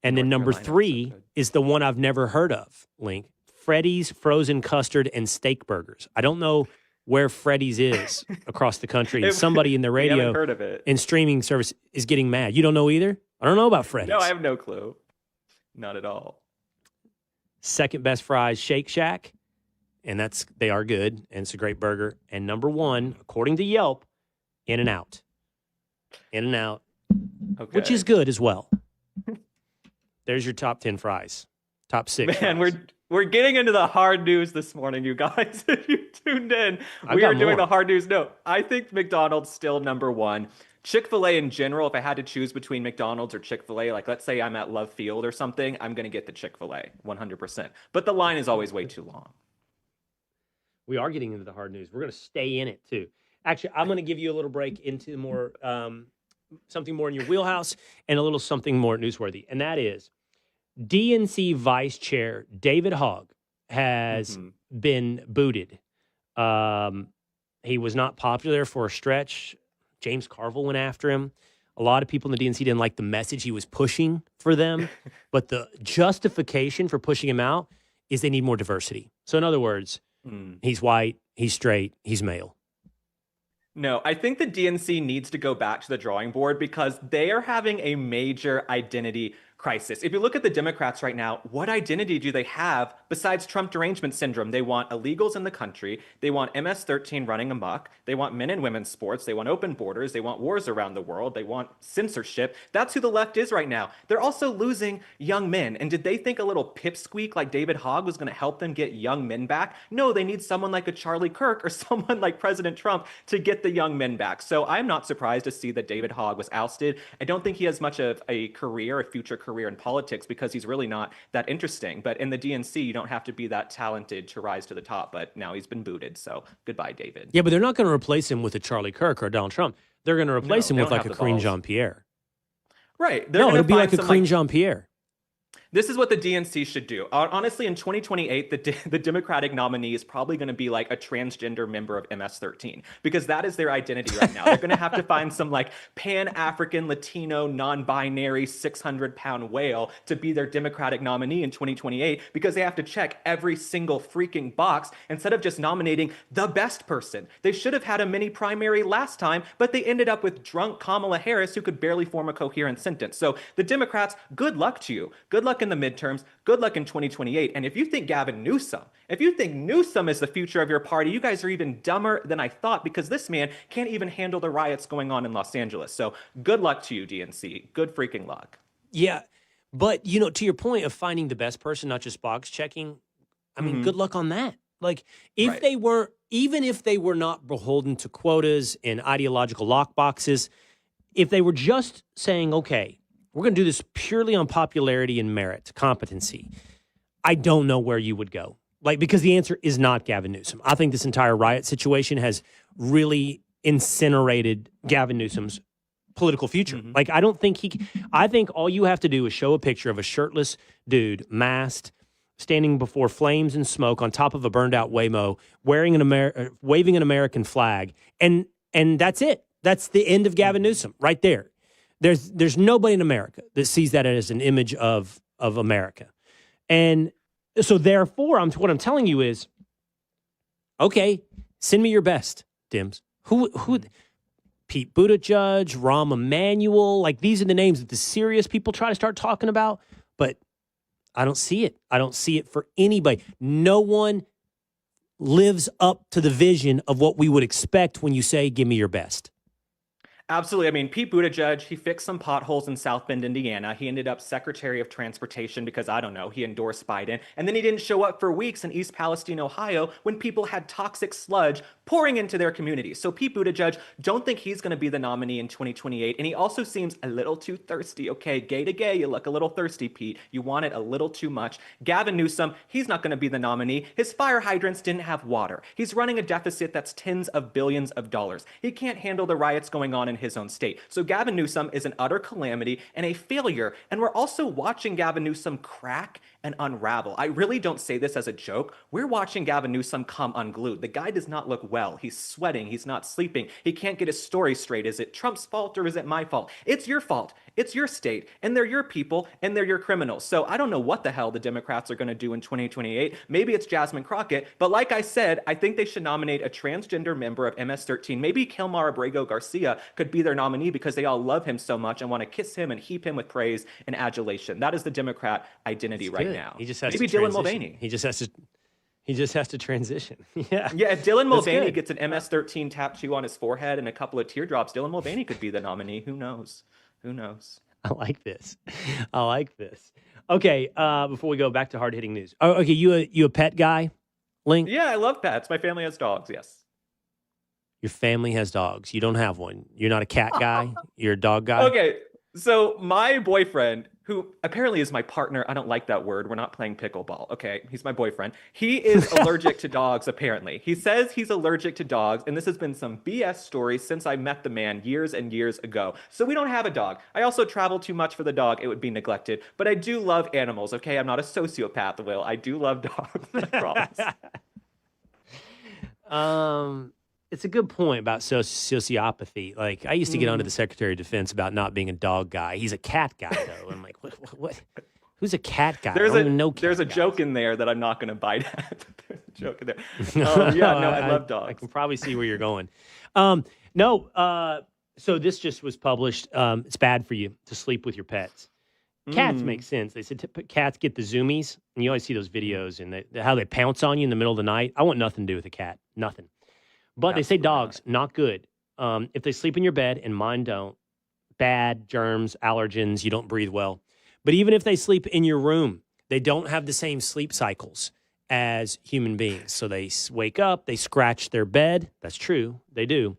And then number 3 is the one I've never heard of, Link. Freddy's Frozen Custard and Steak Burgers. I don't know where Freddy's is across the country. And somebody in the radio heard of it. and streaming service is getting mad. You don't know either? I don't know about Freddy's. No, I have no clue. Not at all. Second best fries, Shake Shack. And they are good. And it's a great burger. And number 1, according to Yelp, In-N-Out. In-N-Out, which is good as well. There's your top 10 fries. Top 6 Man, fries. We're getting into the hard news this morning, you guys. If you tuned in, we are doing the hard news. No, I think McDonald's still number one. Chick-fil-A in general, if I had to choose between McDonald's or Chick-fil-A, like let's say I'm at Love Field or something, I'm going to get the Chick-fil-A 100%. But the line is always way too long. We are getting into the hard news. We're going to stay in it too. Actually, I'm going to give you a little break into more something more in your wheelhouse and a little something more newsworthy. And that is DNC Vice Chair David Hogg has been booted. He was not popular for a stretch. James Carville went after him. A lot of people in the DNC didn't like the message he was pushing for them. But the justification for pushing him out is they need more diversity. So in other words, he's white, he's straight, he's male. No, I think the DNC needs to go back to the drawing board because they are having a major identity crisis. If you look at the Democrats right now, what identity do they have besides Trump derangement syndrome? They want illegals in the country. They want MS-13 running amok. They want men and women's sports. They want open borders. They want wars around the world. They want censorship. That's who the left is right now. They're also losing young men. And did they think a little pipsqueak like David Hogg was going to help them get young men back? No, they need someone like a Charlie Kirk or someone like President Trump to get the young men back. So I'm not surprised to see that David Hogg was ousted. I don't think he has much of a career, a future career in politics because he's really not that interesting. But in the DNC, you don't have to be that talented to rise to the top. But now he's been booted. So goodbye, David. Yeah, but they're not going to replace him with a Charlie Kirk or a Donald Trump. They're going to replace him with like a Karine Jean-Pierre. Right. No, it'll be like a Karine Jean-Pierre. This is what the DNC should do. Honestly, in 2028, the Democratic nominee is probably going to be like a transgender member of MS-13 because that is their identity right now. They're going to have to find some like Pan-African, Latino, non-binary, 600-pound whale to be their Democratic nominee in 2028 because they have to check every single freaking box instead of just nominating the best person. They should have had a mini primary last time, but they ended up with drunk Kamala Harris who could barely form a coherent sentence. So the Democrats, good luck to you. Good luck in the midterms. Good luck in 2028. And if you think Gavin Newsom, if you think Newsom is the future of your party, you guys are even dumber than I thought because this man can't even handle the riots going on in Los Angeles. So good luck to you, DNC. Good freaking luck. Yeah. But, you know, to your point of finding the best person, not just box checking, I mean, good luck on that. Like, if they were, even if they were not beholden to quotas and ideological lock boxes, if they were just saying, okay, we're going to do this purely on popularity and merit, competency, I don't know where you would go. Like, because the answer is not Gavin Newsom. I think this entire riot situation has really incinerated Gavin Newsom's political future. Like, I think all you have to do is show a picture of a shirtless dude, masked, standing before flames and smoke on top of a burned out Waymo, waving an American flag. And that's it. That's the end of Gavin Newsom right there. There's nobody in America that sees that as an image of America. And so therefore, what I'm telling you is, okay, send me your best, Dims. Who Pete Buttigieg, Rahm Emanuel, like these are the names that the serious people try to start talking about, but I don't see it. I don't see it for anybody. No one lives up to the vision of what we would expect when you say, give me your best. Absolutely. I mean, Pete Buttigieg, he fixed some potholes in South Bend, Indiana. He ended up Secretary of Transportation because, I don't know, he endorsed Biden. And then he didn't show up for weeks in East Palestine, Ohio, when people had toxic sludge pouring into their communities. So Pete Buttigieg, don't think he's going to be the nominee in 2028. And he also seems a little too thirsty. Okay, gay to gay, you look a little thirsty, Pete. You want it a little too much. Gavin Newsom, he's not going to be the nominee. His fire hydrants didn't have water. He's running a deficit that's tens of billions of dollars. He can't handle the riots going on in his own state. So Gavin Newsom is an utter calamity and a failure. And we're also watching Gavin Newsom crack and unravel. I really don't say this as a joke. We're watching Gavin Newsom come unglued. The guy does not look well. He's sweating. He's not sleeping. He can't get his story straight. Is it Trump's fault or is it my fault? It's your fault. It's your state, and they're your people, and they're your criminals. So I don't know what the hell the Democrats are going to do in 2028. Maybe it's Jasmine Crockett, but like I said, I think they should nominate a transgender member of MS-13. Maybe Kilmar Abrego Garcia could be their nominee because they all love him so much and want to kiss him and heap him with praise and adulation. That is the Democrat identity right now. He just has maybe to Dylan transition. Mulvaney. He just has to transition. Yeah. Yeah, if Dylan Mulvaney gets an MS-13 tattoo on his forehead and a couple of teardrops, Dylan Mulvaney could be the nominee. Who knows? Who knows? I like this. I like this. Okay, before we go back to hard-hitting news. Oh, okay, you a pet guy, Link? Yeah, I love pets. My family has dogs, yes. Your family has dogs. You don't have one. You're not a cat guy? You're a dog guy? Okay, so my boyfriend, who apparently is my partner, I don't like that word. We're not playing pickleball. Okay, he's my boyfriend. He is allergic to dogs, apparently. He says he's allergic to dogs, and this has been some BS story since I met the man years and years ago. So we don't have a dog. I also travel too much for the dog. It would be neglected. But I do love animals, okay? I'm not a sociopath, Will. I do love dogs, I promise. It's a good point about sociopathy. Like, I used to get onto the Secretary of Defense about not being a dog guy. He's a cat guy, though. I'm like, what? Who's a cat guy? There's I don't even know cat There's a guys. joke in there that I'm not going to bite at. There's a joke in there. I love dogs. I can probably see where you're going. So this just was published. It's bad for you to sleep with your pets. Cats make sense. They said cats get the zoomies, and you always see those videos and how they pounce on you in the middle of the night. I want nothing to do with a cat. Nothing. But they say dogs, not good. If they sleep in your bed, and mine don't, bad, germs, allergens, you don't breathe well. But even if they sleep in your room, they don't have the same sleep cycles as human beings. So they wake up, they scratch their bed. That's true. They do.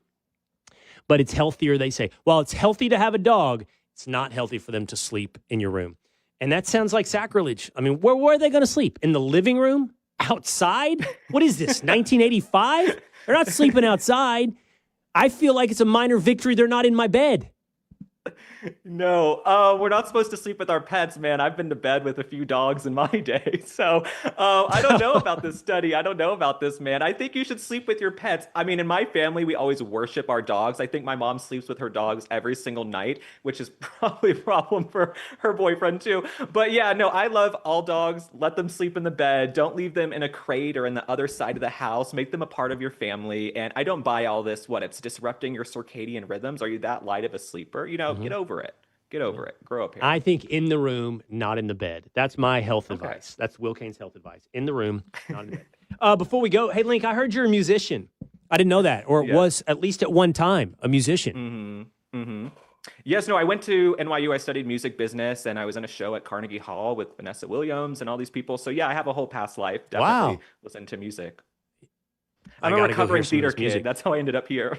But it's healthier, they say. While it's healthy to have a dog, it's not healthy for them to sleep in your room. And that sounds like sacrilege. I mean, where are they going to sleep? In the living room? Outside? What is this, 1985? They're not sleeping outside. I feel like it's a minor victory they're not in my bed. No, we're not supposed to sleep with our pets, man. I've been to bed with a few dogs in my day. So I don't know about this study. I don't know about this, man. I think you should sleep with your pets. I mean, in my family, we always worship our dogs. I think my mom sleeps with her dogs every single night, which is probably a problem for her boyfriend too. But yeah, no, I love all dogs. Let them sleep in the bed. Don't leave them in a crate or in the other side of the house. Make them a part of your family. And I don't buy all this, it's disrupting your circadian rhythms. Are you that light of a sleeper? Get over it. Get over it. Grow up here. I think in the room, not in the bed. That's my health advice. That's Will Cain's health advice. In the room, not in the bed. Before we go, hey, Link, I heard you're a musician. I didn't know that. Or it was, at least at one time, a musician. Yes, no, I went to NYU. I studied music business, and I was in a show at Carnegie Hall with Vanessa Williams and all these people. So yeah, I have a whole past life. Definitely listen to music. I'm a recovering theater kid. That's how I ended up here.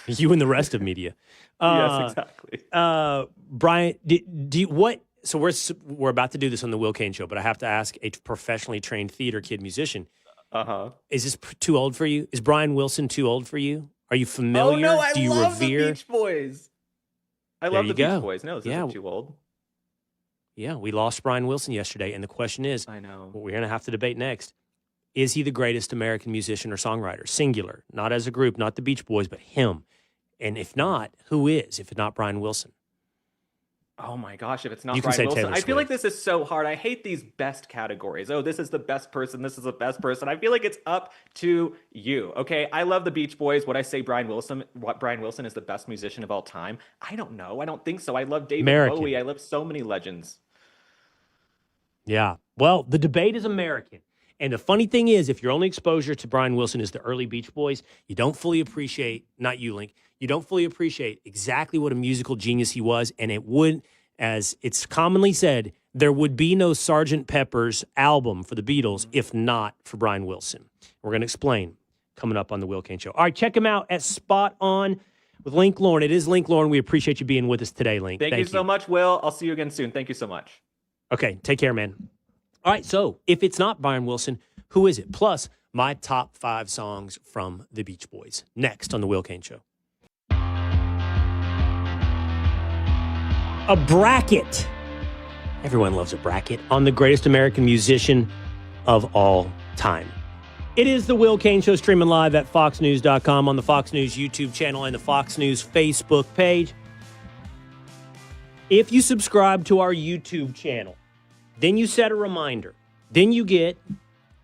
You and the rest of media. Yes, exactly. Brian, do you, what? So we're about to do this on the Will Cain Show, but I have to ask a professionally trained theater kid musician. Is this too old for you? Is Brian Wilson too old for you? Are you familiar? Oh no, I do you love revere? the Beach Boys. I love the Beach Boys. No, this isn't too old. Yeah, we lost Brian Wilson yesterday, and the question is, I know, what we're going to have to debate next. Is he the greatest American musician or songwriter? Singular, not as a group, not the Beach Boys, but him. And if not, who is, if not Brian Wilson? Oh my gosh, if it's not You can Brian say Wilson. Taylor I feel like Swift. this is so hard. I hate these best categories. Oh, this is the best person. This is the best person. I feel like it's up to you. Okay, I love the Beach Boys. Would I say Brian Wilson is the best musician of all time? I don't know. I don't think so. I love David Bowie. I love so many legends. Yeah. Well, the debate is American. And the funny thing is, if your only exposure to Brian Wilson is the early Beach Boys, you don't fully appreciate, not you, Link, you don't fully appreciate exactly what a musical genius he was. And it would, as it's commonly said, there would be no Sgt. Pepper's album for the Beatles if not for Brian Wilson. We're going to explain coming up on the Will Cain Show. All right, check him out at Spot On with Link Lorne. It is Link Lorne. We appreciate you being with us today, Link. Thank you so much, Will. I'll see you again soon. Thank you so much. Okay, take care, man. All right, so if it's not Brian Wilson, who is it? Plus, my top 5 songs from the Beach Boys. Next on the Will Cain Show. A bracket. Everyone loves a bracket on the greatest American musician of all time. It is the Will Cain Show, streaming live at foxnews.com, on the Fox News YouTube channel and the Fox News Facebook page. If you subscribe to our YouTube channel, then you set a reminder. Then you get,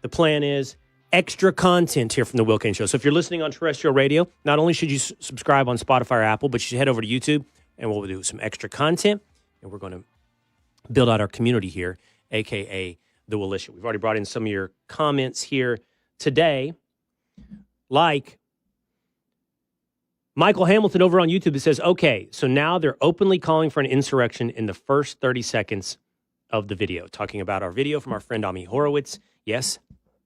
the plan is, extra content here from the Will Cain Show. So if you're listening on terrestrial radio, not only should you subscribe on Spotify or Apple, but you should head over to YouTube, and we'll do some extra content, and we're going to build out our community here, a.k.a. the Willisha. We've already brought in some of your comments here today, like, Michael Hamilton over on YouTube, it says, okay, so now they're openly calling for an insurrection in the first 30 seconds of the video, talking about our video from our friend Ami Horowitz. Yes,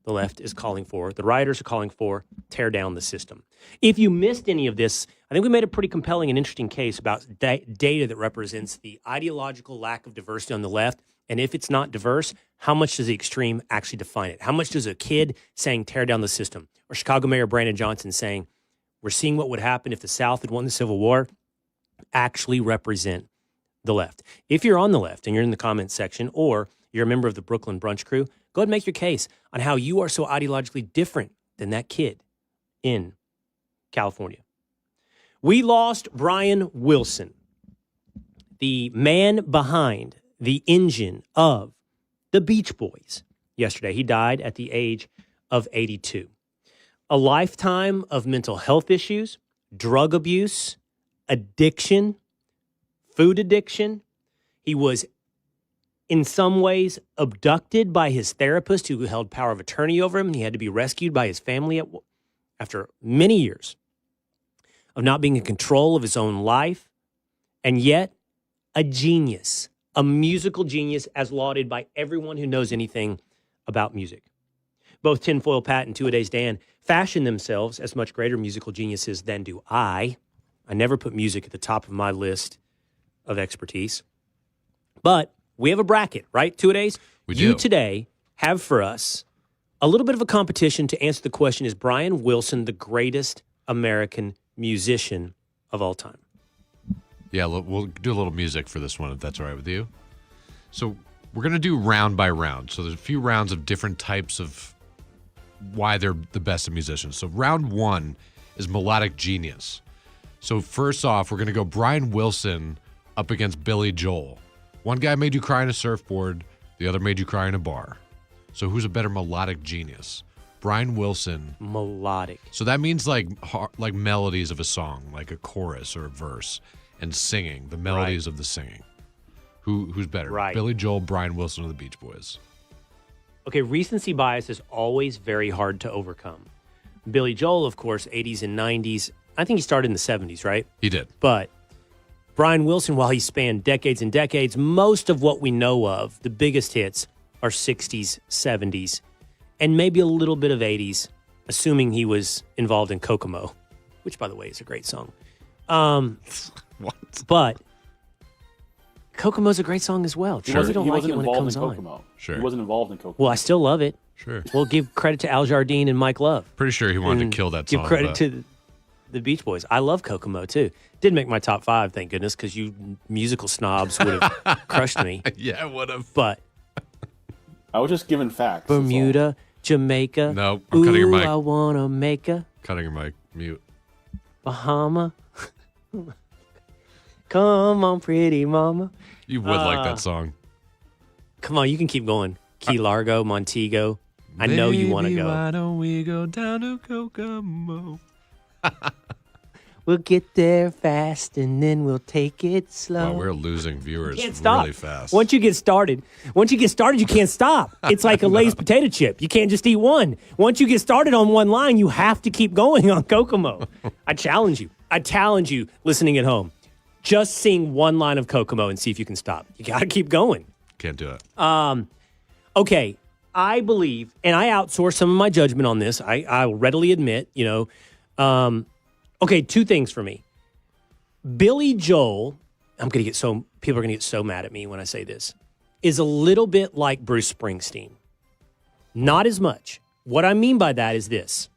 the left is calling for, the rioters are calling for, tear down the system. If you missed any of this, I think we made a pretty compelling and interesting case about data that represents the ideological lack of diversity on the left. And if it's not diverse, how much does the extreme actually define it? How much does a kid saying tear down the system, or Chicago Mayor Brandon Johnson saying, we're seeing what would happen if the South had won the Civil War, actually represent the left? If you're on the left and you're in the comments section, or you're a member of the Brooklyn Brunch Crew, go ahead and make your case on how you are so ideologically different than that kid in California. We lost Brian Wilson, the man behind the engine of the Beach Boys, yesterday. He died at the age of 82. A lifetime of mental health issues, drug abuse, addiction, food addiction. He was in some ways abducted by his therapist who held power of attorney over him. He had to be rescued by his family after many years of not being in control of his own life. And yet, a genius, a musical genius as lauded by everyone who knows anything about music. Both Tinfoil Pat and Two-A-Days Dan fashion themselves as much greater musical geniuses than do I. I never put music at the top of my list of expertise. But we have a bracket, right, Two-A-Days? We do. You today have for us a little bit of a competition to answer the question, is Brian Wilson the greatest American musician of all time? Yeah, we'll do a little music for this one, if that's all right with you. So we're going to do round by round. So there's a few rounds of different types of why they're the best of musicians. So round one is melodic genius. So first off, we're going to go Brian Wilson up against Billy Joel. One guy made you cry in a surfboard. The other made you cry in a bar. So who's a better melodic genius? Brian Wilson. Melodic. So that means like melodies of a song, like a chorus or a verse, and singing, the melodies of the singing. Who's better? Right. Billy Joel, Brian Wilson, or the Beach Boys? Okay, recency bias is always very hard to overcome. Billy Joel, of course, 80s and 90s. I think he started in the 70s, right? He did. But Brian Wilson, while he spanned decades and decades, most of what we know of, the biggest hits, are 60s, 70s, and maybe a little bit of 80s, assuming he was involved in Kokomo, which, by the way, is a great song. What? But Kokomo's a great song as well. Sure. You don't He like wasn't it when it involved comes in on. Kokomo. Sure. He wasn't involved in Kokomo. Well, I still love it. Sure. We'll give credit to Al Jardine and Mike Love. Pretty sure he wanted And to kill that song. Give credit but- to the Beach Boys. I love Kokomo, too. Didn't make my top 5, thank goodness, because you musical snobs would have crushed me. Yeah, it would have. But I was just giving facts. that's all. Bermuda, Jamaica. No, I'm cutting your mic. I want to make a Cutting your mic. Mute. Bahama. Come on, pretty mama. You would like that song. Come on, you can keep going. Key Largo, Montego. I know you want to Baby, go. Why don't we go down to Kokomo? We'll get there fast and then we'll take it slow. Wow, we're losing viewers Can't stop. really fast. Once you get started, you can't stop. It's like a Lay's potato chip. You can't just eat one. Once you get started on one line, you have to keep going on Kokomo. I challenge you listening at home. Just sing one line of Kokomo and see if you can stop. You got to keep going. Can't do it. Okay, I believe, and I outsource some of my judgment on this. I'll readily admit, okay, two things for me. Billy Joel, people are going to get so mad at me when I say this, is a little bit like Bruce Springsteen. Not as much. What I mean by that is this.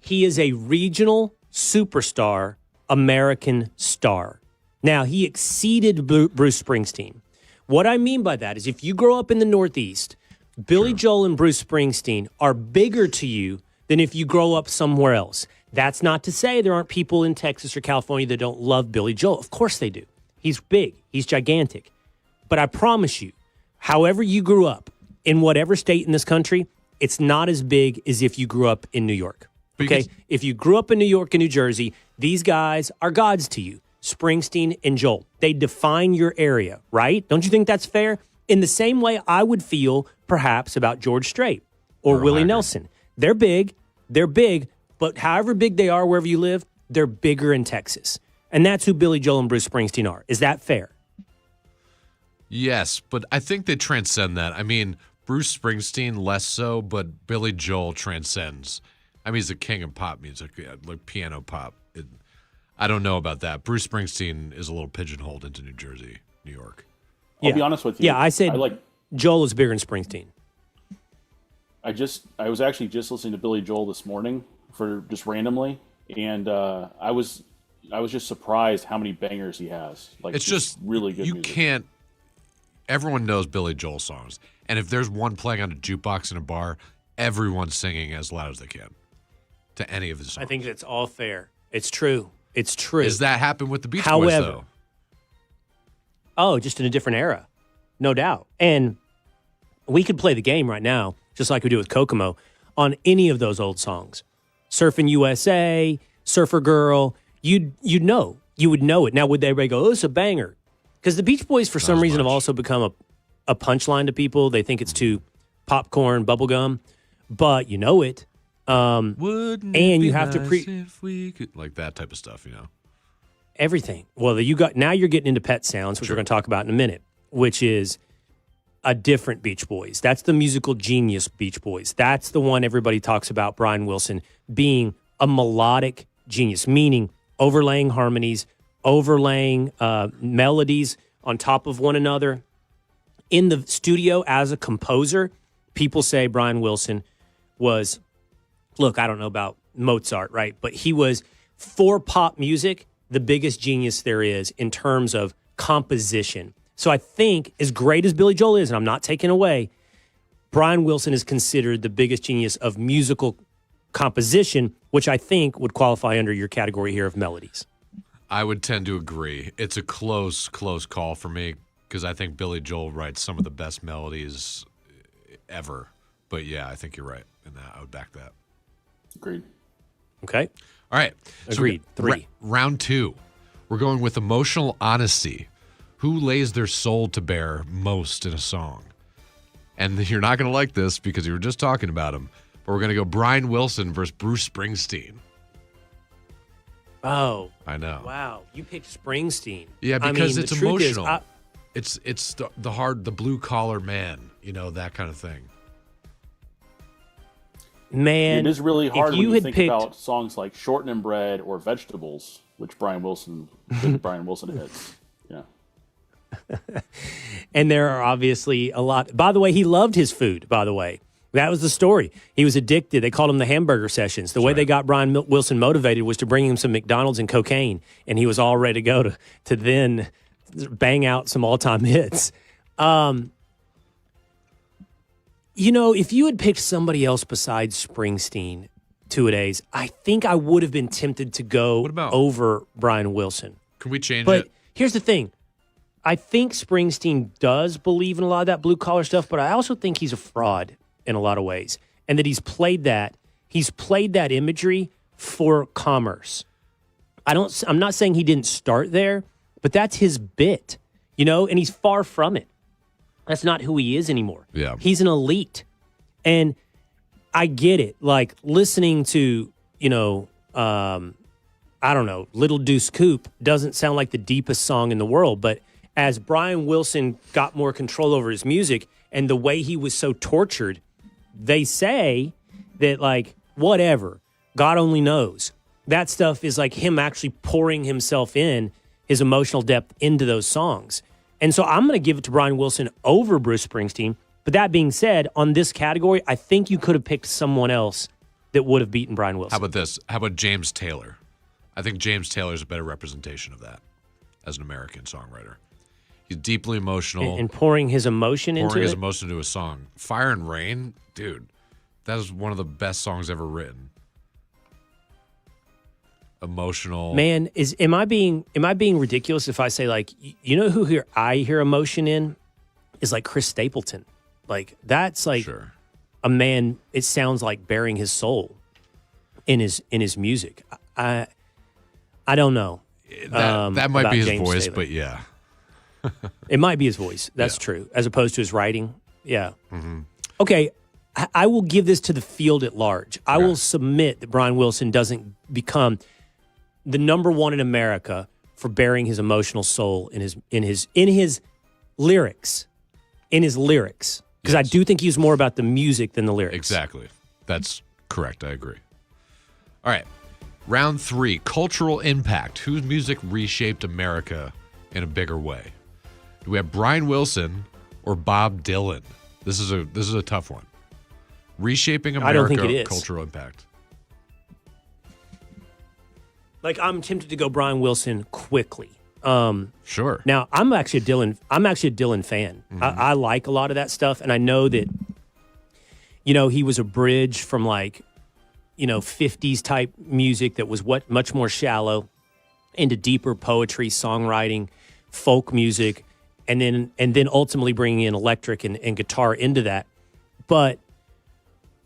He is a regional superstar, American star. Now, he exceeded Bruce Springsteen. What I mean by that is if you grow up in the Northeast, Billy Joel and Bruce Springsteen are bigger to you than if you grow up somewhere else. That's not to say there aren't people in Texas or California that don't love Billy Joel. Of course they do. He's big. He's gigantic. But I promise you, however you grew up, in whatever state in this country, it's not as big as if you grew up in New York. Okay? If you grew up in New York and New Jersey, these guys are gods to you. Springsteen and Joel. They define your area, right? Don't you think that's fair? In the same way I would feel, perhaps, about George Strait or Willie Nelson. They're big, but however big they are wherever you live, they're bigger in Texas. And that's who Billy Joel and Bruce Springsteen are. Is that fair? Yes, but I think they transcend that. I mean, Bruce Springsteen less so, but Billy Joel transcends. I mean, he's the king of pop music, like piano pop. I don't know about that. Bruce Springsteen is a little pigeonholed into New Jersey, New York. I'll be honest with you. Yeah, I said Joel is bigger than Springsteen. I was actually just listening to Billy Joel this morning for just randomly, and I was just surprised how many bangers he has. Like, it's just really good. You music. can't. Everyone knows Billy Joel songs, and if there's one playing on a jukebox in a bar, everyone's singing as loud as they can to any of his songs. I think that's all fair. It's true. It's true. Does that happen with the Beach Boys, though? Oh, just in a different era. No doubt. And we could play the game right now, just like we do with Kokomo, on any of those old songs. Surfing USA, Surfer Girl, you'd know. You would know it. Now, would everybody go, oh, it's a banger? Because the Beach Boys, for some reason, have also become a punchline to people. They think it's too popcorn, bubblegum, but you know it. Wouldn't and it you have nice to if we could, like that type of stuff, you know. Everything. Well, now you're getting into Pet Sounds, which we're going to talk about in a minute, which is a different Beach Boys. That's the musical genius Beach Boys. That's the one everybody talks about, Brian Wilson being a melodic genius, meaning overlaying harmonies, overlaying melodies on top of one another. In the studio as a composer, people say Brian Wilson was, look, I don't know about Mozart, right? But he was, for pop music, the biggest genius there is in terms of composition. So I think, as great as Billy Joel is, and I'm not taking away, Brian Wilson is considered the biggest genius of musical composition, which I think would qualify under your category here of melodies. I would tend to agree. It's a close call for me because I think Billy Joel writes some of the best melodies ever. But yeah, I think you're right in that. I would back that. Agreed. Okay. All right. Agreed. So, 3. Round 2. We're going with emotional honesty. Who lays their soul to bear most in a song? And you're not going to like this because you were just talking about him. But we're going to go Brian Wilson versus Bruce Springsteen. Oh. I know. Wow. You picked Springsteen. Yeah, because I mean, it's emotional. It's the blue collar man, you know, that kind of thing. Man, it is really hard when you think about songs like Shortening Bread or Vegetables, which Brian Wilson hits. Yeah. And there are obviously a lot. By the way, he loved his food, by the way. That was the story. He was addicted. They called him the hamburger sessions. The way they got Brian Wilson motivated was to bring him some McDonald's and cocaine, and he was all ready to go to then bang out some all-time hits. You know, if you had picked somebody else besides Springsteen, two-a-days, I think I would have been tempted to go over Brian Wilson. Can we change it? But here's the thing. I think Springsteen does believe in a lot of that blue-collar stuff, but I also think he's a fraud in a lot of ways, and that he's played that imagery for commerce. I'm not saying he didn't start there, but that's his bit, you know, and he's far from it. That's not who he is anymore. Yeah. He's an elite. And I get it. Like listening to, you know, I don't know, Little Deuce Coupe doesn't sound like the deepest song in the world. But as Brian Wilson got more control over his music and the way he was so tortured, they say that, like, whatever, God only knows. That stuff is like him actually pouring himself in, his emotional depth into those songs. And so I'm going to give it to Brian Wilson over Bruce Springsteen. But that being said, on this category, I think you could have picked someone else that would have beaten Brian Wilson. How about this? How about James Taylor? I think James Taylor is a better representation of that as an American songwriter. He's deeply emotional. And pouring his emotion into it? Pouring his emotion into a song. Fire and Rain, dude, that is one of the best songs ever written. Emotional. Man, am I being ridiculous if I say, like, you know who I hear emotion in is like Chris Stapleton. Like that's like a man, it sounds like bearing his soul in his music. I don't know. That might be his James voice, Taylor. but yeah. It might be his voice. That's true. As opposed to his writing. Yeah. Mm-hmm. Okay. I will give this to the field at large. I will submit that Brian Wilson doesn't become the number one in America for bearing his emotional soul in his lyrics. In his lyrics. Because I do think he was more about the music than the lyrics. Exactly. That's correct. I agree. All right. Round 3, cultural impact. Whose music reshaped America in a bigger way? Do we have Brian Wilson or Bob Dylan? This is a tough one. Reshaping America, I don't think it is. Cultural impact. Like, I'm tempted to go Brian Wilson quickly. Sure. Now, I'm actually a Dylan fan. Mm-hmm. I like a lot of that stuff, and I know that, you know, he was a bridge from, like, you know, 50s type music that was much more shallow into deeper poetry, songwriting, folk music, and then ultimately bringing in electric and guitar into that. But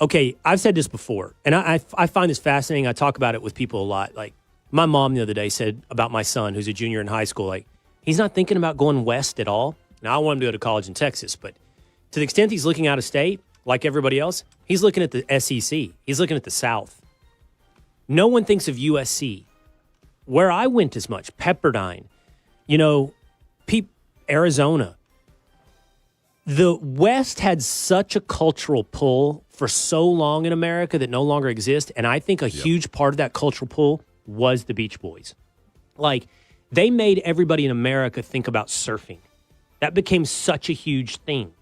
okay, I've said this before, and I find this fascinating. I talk about it with people a lot. Like, my mom the other day said about my son, who's a junior in high school, like, he's not thinking about going west at all. Now, I want him to go to college in Texas, but to the extent he's looking out of state, like everybody else, he's looking at the SEC. He's looking at the South. No one thinks of USC. Where I went as much, Pepperdine, you know, Arizona. The West had such a cultural pull for so long in America that no longer exists, and I think a huge part of that cultural pull was the Beach Boys. Like, they made everybody in America think about surfing. That became such a huge thing.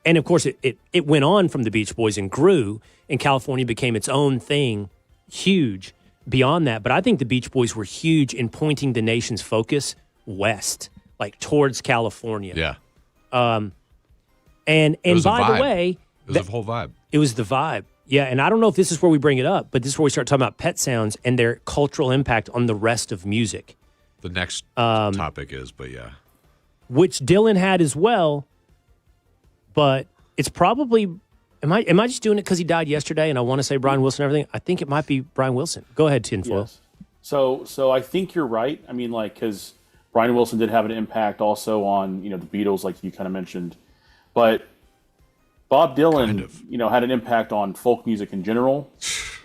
And, of course, it went on from the Beach Boys and grew, and California became its own thing, huge beyond that. But I think the Beach Boys were huge in pointing the nation's focus west, like towards California. Yeah. And by the way... It was the whole vibe. It was the vibe. Yeah, and I don't know if this is where we bring it up, but this is where we start talking about pet sounds and their cultural impact on the rest of music. The next topic is, but yeah. Which Dylan had as well, but it's probably... Am I just doing it because he died yesterday and I want to say Brian Wilson and everything? I think it might be Brian Wilson. Go ahead, Tinfoil. Yes. So I think you're right. I mean, like, because Brian Wilson did have an impact also on, you know, the Beatles, like you kind of mentioned. But Bob Dylan, you know, had an impact on folk music in general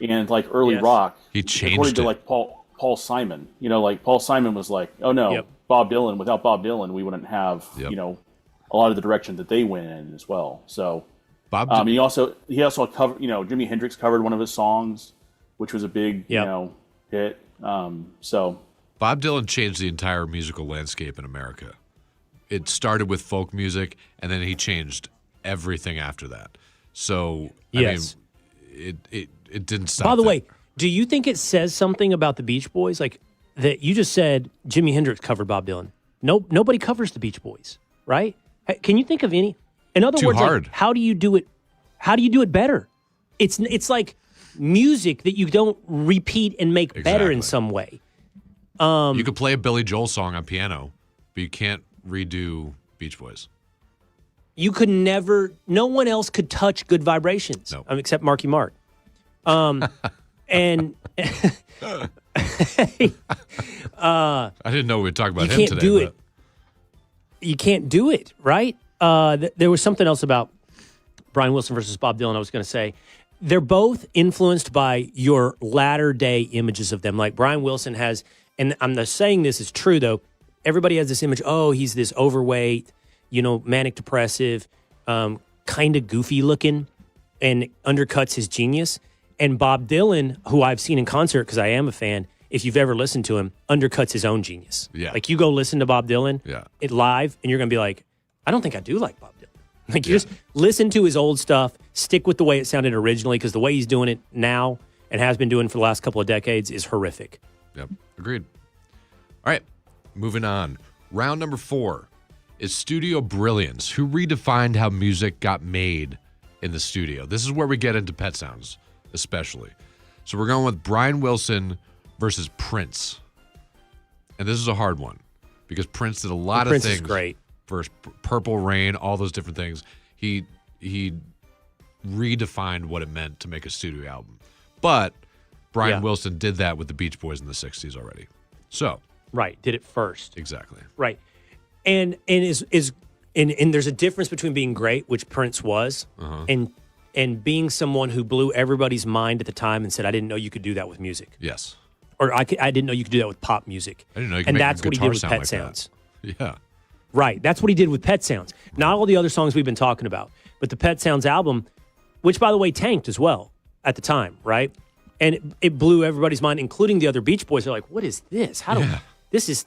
and, like, early rock. He changed according to, it. like, Paul Simon. You know, like, Paul Simon was like, oh, no, Bob Dylan, without Bob Dylan, we wouldn't have, you know, a lot of the direction that they went in as well. So... he also covered, you know, Jimi Hendrix covered one of his songs, which was a big, you know, hit. So Bob Dylan changed the entire musical landscape in America. It started with folk music, and then he changed everything after that. So I mean, it didn't stop. By the way, do you think it says something about the Beach Boys, like that? You just said Jimi Hendrix covered Bob Dylan. Nobody covers the Beach Boys, right? Can you think of any? In other words, like, how do you do it? How do you do it better? It's like music that you don't repeat and make better in some way. You could play a Billy Joel song on piano, but you can't redo Beach Boys. You could never. No one else could touch Good Vibrations, except Marky Mark. And I didn't know we would talk about him today. Do it. You can't do it, right? There was something else about Brian Wilson versus Bob Dylan I was going to say. They're both influenced by your latter-day images of them. Like Brian Wilson has, and I'm not saying this is true, though, everybody has this image, oh, he's this overweight, you know, manic-depressive, kind of goofy-looking, and undercuts his genius. And Bob Dylan, who I've seen in concert because I am a fan, if you've ever listened to him, undercuts his own genius. Yeah. Like, you go listen to Bob Dylan live, and you're going to be like, I don't think I do like Bob Dylan. Like, you just listen to his old stuff, stick with the way it sounded originally, because the way he's doing it now and has been doing for the last couple of decades is horrific. Yep, agreed. All right, moving on. Round number 4 is studio brilliance. Who redefined how music got made in the studio? This is where we get into pet sounds, especially. So we're going with Brian Wilson versus Prince. And this is a hard one because Prince did a lot of things. Prince is great. First, Purple Rain, all those different things. He redefined what it meant to make a studio album. But Brian Wilson did that with the Beach Boys in the 60s already. So did it first. Exactly. Right. And there's a difference between being great, which Prince was, and being someone who blew everybody's mind at the time and said, I didn't know you could do that with music. Yes. Or I didn't know you could do that with pop music. I didn't know you could and make that's your what he guitar did with sound Pet like Sounds. that. Yeah. Right. That's what he did with Pet Sounds. Not all the other songs we've been talking about, but the Pet Sounds album, which, by the way, tanked as well at the time, right? And it blew everybody's mind, including the other Beach Boys. They're like, what is this? This is...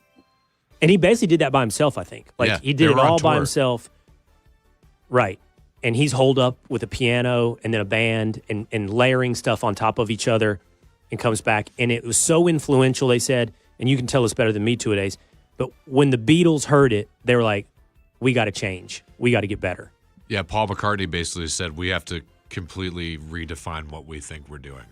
And he basically did that by himself, I think. Like, he did it all by himself. Right. And he's holed up with a piano and then a band and layering stuff on top of each other and comes back. And it was so influential, they said, and you can tell us better than me two-a-days, but when the Beatles heard it, they were like, we got to change. We got to get better. Yeah, Paul McCartney basically said we have to completely redefine what we think we're doing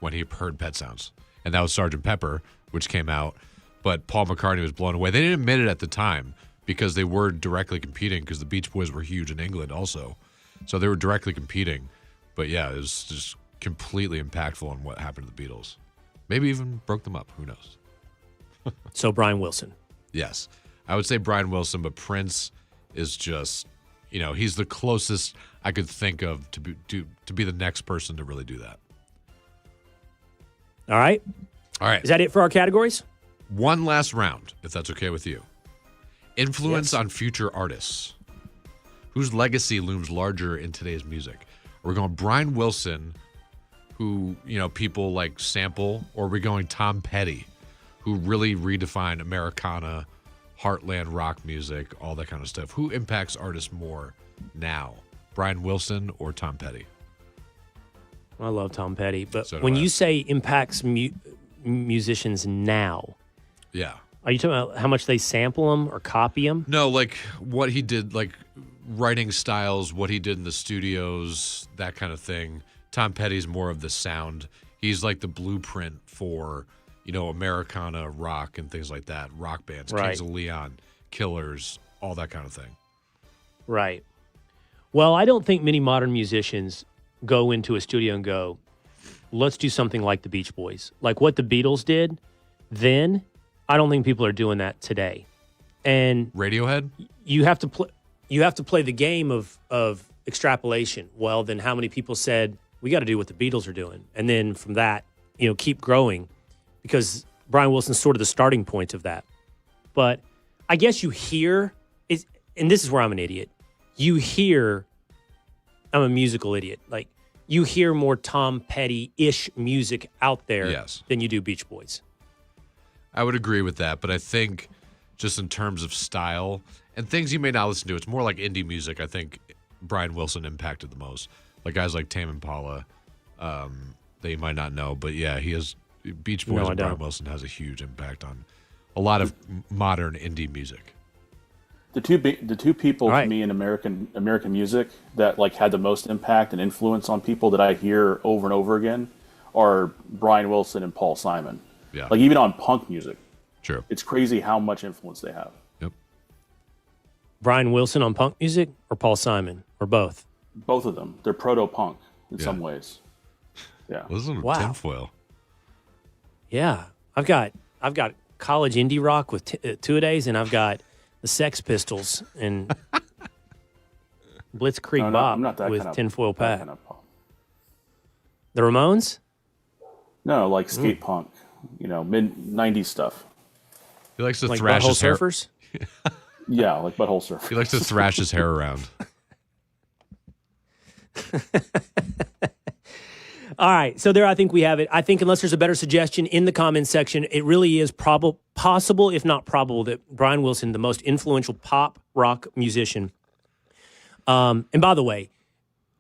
when he heard Pet Sounds. And that was Sgt. Pepper, which came out. But Paul McCartney was blown away. They didn't admit it at the time because they were directly competing because the Beach Boys were huge in England also. So they were directly competing. But yeah, it was just completely impactful on what happened to the Beatles. Maybe even broke them up. Who knows? So Brian Wilson. Yes. I would say Brian Wilson, but Prince is just, he's the closest I could think of to be the next person to really do that. All right. Is that it for our categories? One last round, if that's okay with you. Influence on future artists. Whose legacy looms larger in today's music? We're going Brian Wilson, who, people like sample, or we're going Tom Petty, who really redefined Americana, heartland rock music, all that kind of stuff. Who impacts artists more now? Brian Wilson or Tom Petty? I love Tom Petty, but So do when I. you say impacts musicians now, Yeah. are you talking about how much they sample them or copy them? No, like what he did, like writing styles, what he did in the studios, that kind of thing. Tom Petty's more of the sound. He's like the blueprint for, Americana rock and things like that. Rock bands, Right. Kings of Leon, Killers, all that kind of thing. Right. Well, I don't think many modern musicians go into a studio and go, let's do something like the Beach Boys. Like what the Beatles did then, I don't think people are doing that today. And Radiohead? You have to play the game of extrapolation. Well, then how many people said, we got to do what the Beatles are doing? And then from that, keep growing, because Brian Wilson's sort of the starting point of that. But I guess you hear, and this is where I'm an idiot, I'm a musical idiot. Like, you hear more Tom Petty-ish music out there than you do Beach Boys. I would agree with that, but I think just in terms of style and things you may not listen to, it's more like indie music. I think Brian Wilson impacted the most. Like guys like Tame Impala, that you might not know, but yeah, he has Beach Boys and Brian Wilson has a huge impact on a lot of modern indie music. The two people to me in American music that like had the most impact and influence on people that I hear over and over again are Brian Wilson and Paul Simon. Yeah. Like even on punk music. Sure. It's crazy how much influence they have. Yep. Brian Wilson on punk music or Paul Simon or both? Both of them. They're proto-punk in some ways. Yeah. Listen to Wow. tinfoil. Yeah. I've got college indie rock with two-a-days, and I've got the Sex Pistols and Blitzkrieg Bop I'm not that with kind of, Tinfoil that Pat. kind of punk. The Ramones? No, like skate punk, mid-90s stuff. He likes to Like thrash Butthole his hair. Surfers? Yeah, like Butthole Surfers. He likes to thrash his hair around. All right, so there I think we have it. I think unless there's a better suggestion in the comments section, it really is possible, if not probable, that Brian Wilson, the most influential pop rock musician, and by the way,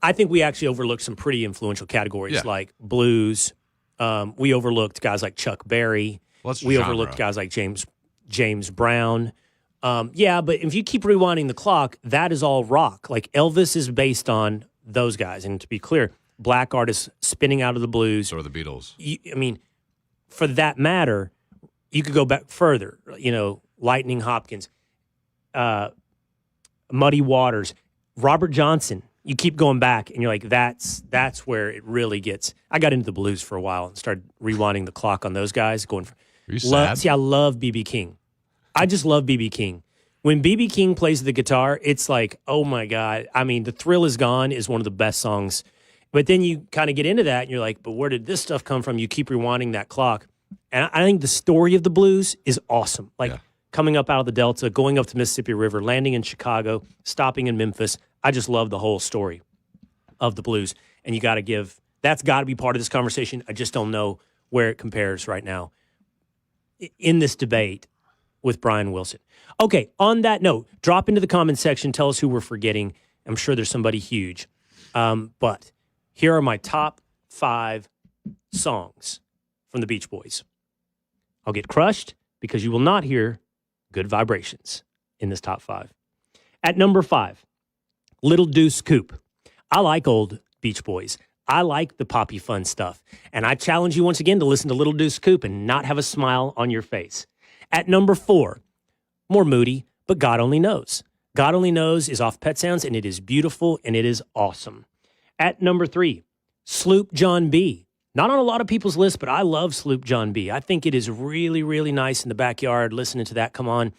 I think we actually overlooked some pretty influential categories like blues. We overlooked guys like Chuck Berry. We overlooked guys like James Brown. But if you keep rewinding the clock, that is all rock. Like Elvis is based on those guys. And to be clear, black artists spinning out of the blues. So are the Beatles. For that matter, you could go back further. Lightning Hopkins, Muddy Waters, Robert Johnson. You keep going back, and you're like, that's where it really gets. I got into the blues for a while and started rewinding the clock on those guys. Are you sad? See, I love B.B. King. I just love B.B. King. When B.B. King plays the guitar, it's like, oh my God. I mean, The Thrill Is Gone is one of the best songs. But then you kind of get into that, and you're like, but where did this stuff come from? You keep rewinding that clock. And I think the story of the blues is awesome. Like coming up out of the Delta, going up to Mississippi River, landing in Chicago, stopping in Memphis. I just love the whole story of the blues. And that's got to be part of this conversation. I just don't know where it compares right now in this debate with Brian Wilson. Okay, on that note, drop into the comments section. Tell us who we're forgetting. I'm sure there's somebody huge. But here are my top 5 songs from the Beach Boys. I'll get crushed because you will not hear Good Vibrations in this top 5. At number 5, Little Deuce Coupe. I like old Beach Boys. I like the poppy fun stuff. And I challenge you once again to listen to Little Deuce Coupe and not have a smile on your face. At number 4, more moody, but God Only Knows. God Only Knows is off Pet Sounds, and it is beautiful, and it is awesome. At number 3, Sloop John B. Not on a lot of people's list, but I love Sloop John B. I think it is really, really nice in the backyard, listening to that. Come on,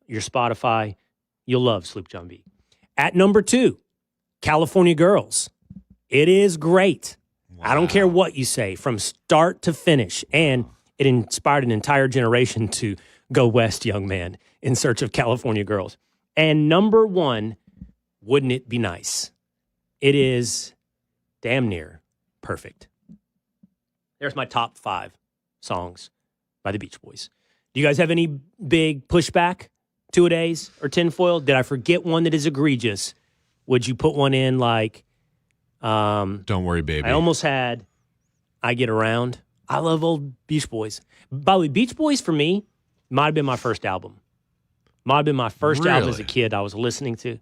your Spotify. You'll love Sloop John B. At number 2, California Girls. It is great. Wow. I don't care what you say, from start to finish. And it inspired an entire generation to go west, young man, in search of California Girls. And number 1, Wouldn't It Be Nice? It is damn near perfect. There's my top 5 songs by the Beach Boys. Do you guys have any big pushback? 2-a-days or tinfoil? Did I forget one that is egregious? Would you put one in like... Don't Worry, Baby. I almost had I Get Around. I love old Beach Boys. By the way, Beach Boys for me might have been my first album. Might have been my first album as a kid I was listening to.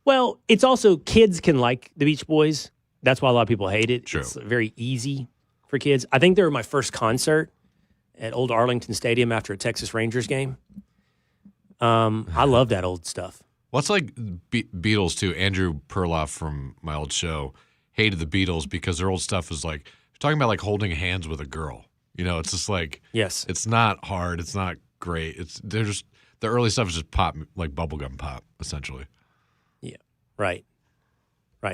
Well, it's also kids can like the Beach Boys. That's why a lot of people hate it. True. It's very easy for kids. I think they were my first concert at Old Arlington Stadium after a Texas Rangers game. I love that old stuff. Well, it's like Beatles, too. Andrew Perloff from my old show hated the Beatles because their old stuff is like, talking about like holding hands with a girl. You know, it's just like, yes, it's not hard. It's not great. The early stuff is just pop, like bubblegum pop, essentially. Yeah, right.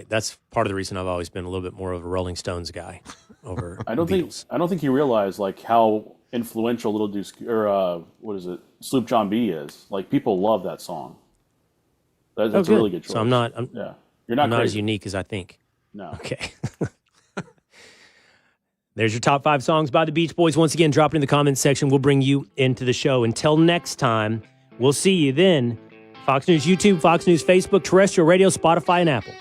That's part of the reason I've always been a little bit more of a Rolling Stones guy over I don't Beatles. think you realize like how influential Little Deuce or Sloop John B is. Like people love that song. That's a really good choice. So I'm not You're not as unique as I think. No. Okay. There's your top 5 songs by the Beach Boys. Once again, drop it in the comments section. We'll bring you into the show. Until next time, we'll see you then. Fox News YouTube, Fox News Facebook, terrestrial radio, Spotify, and Apple.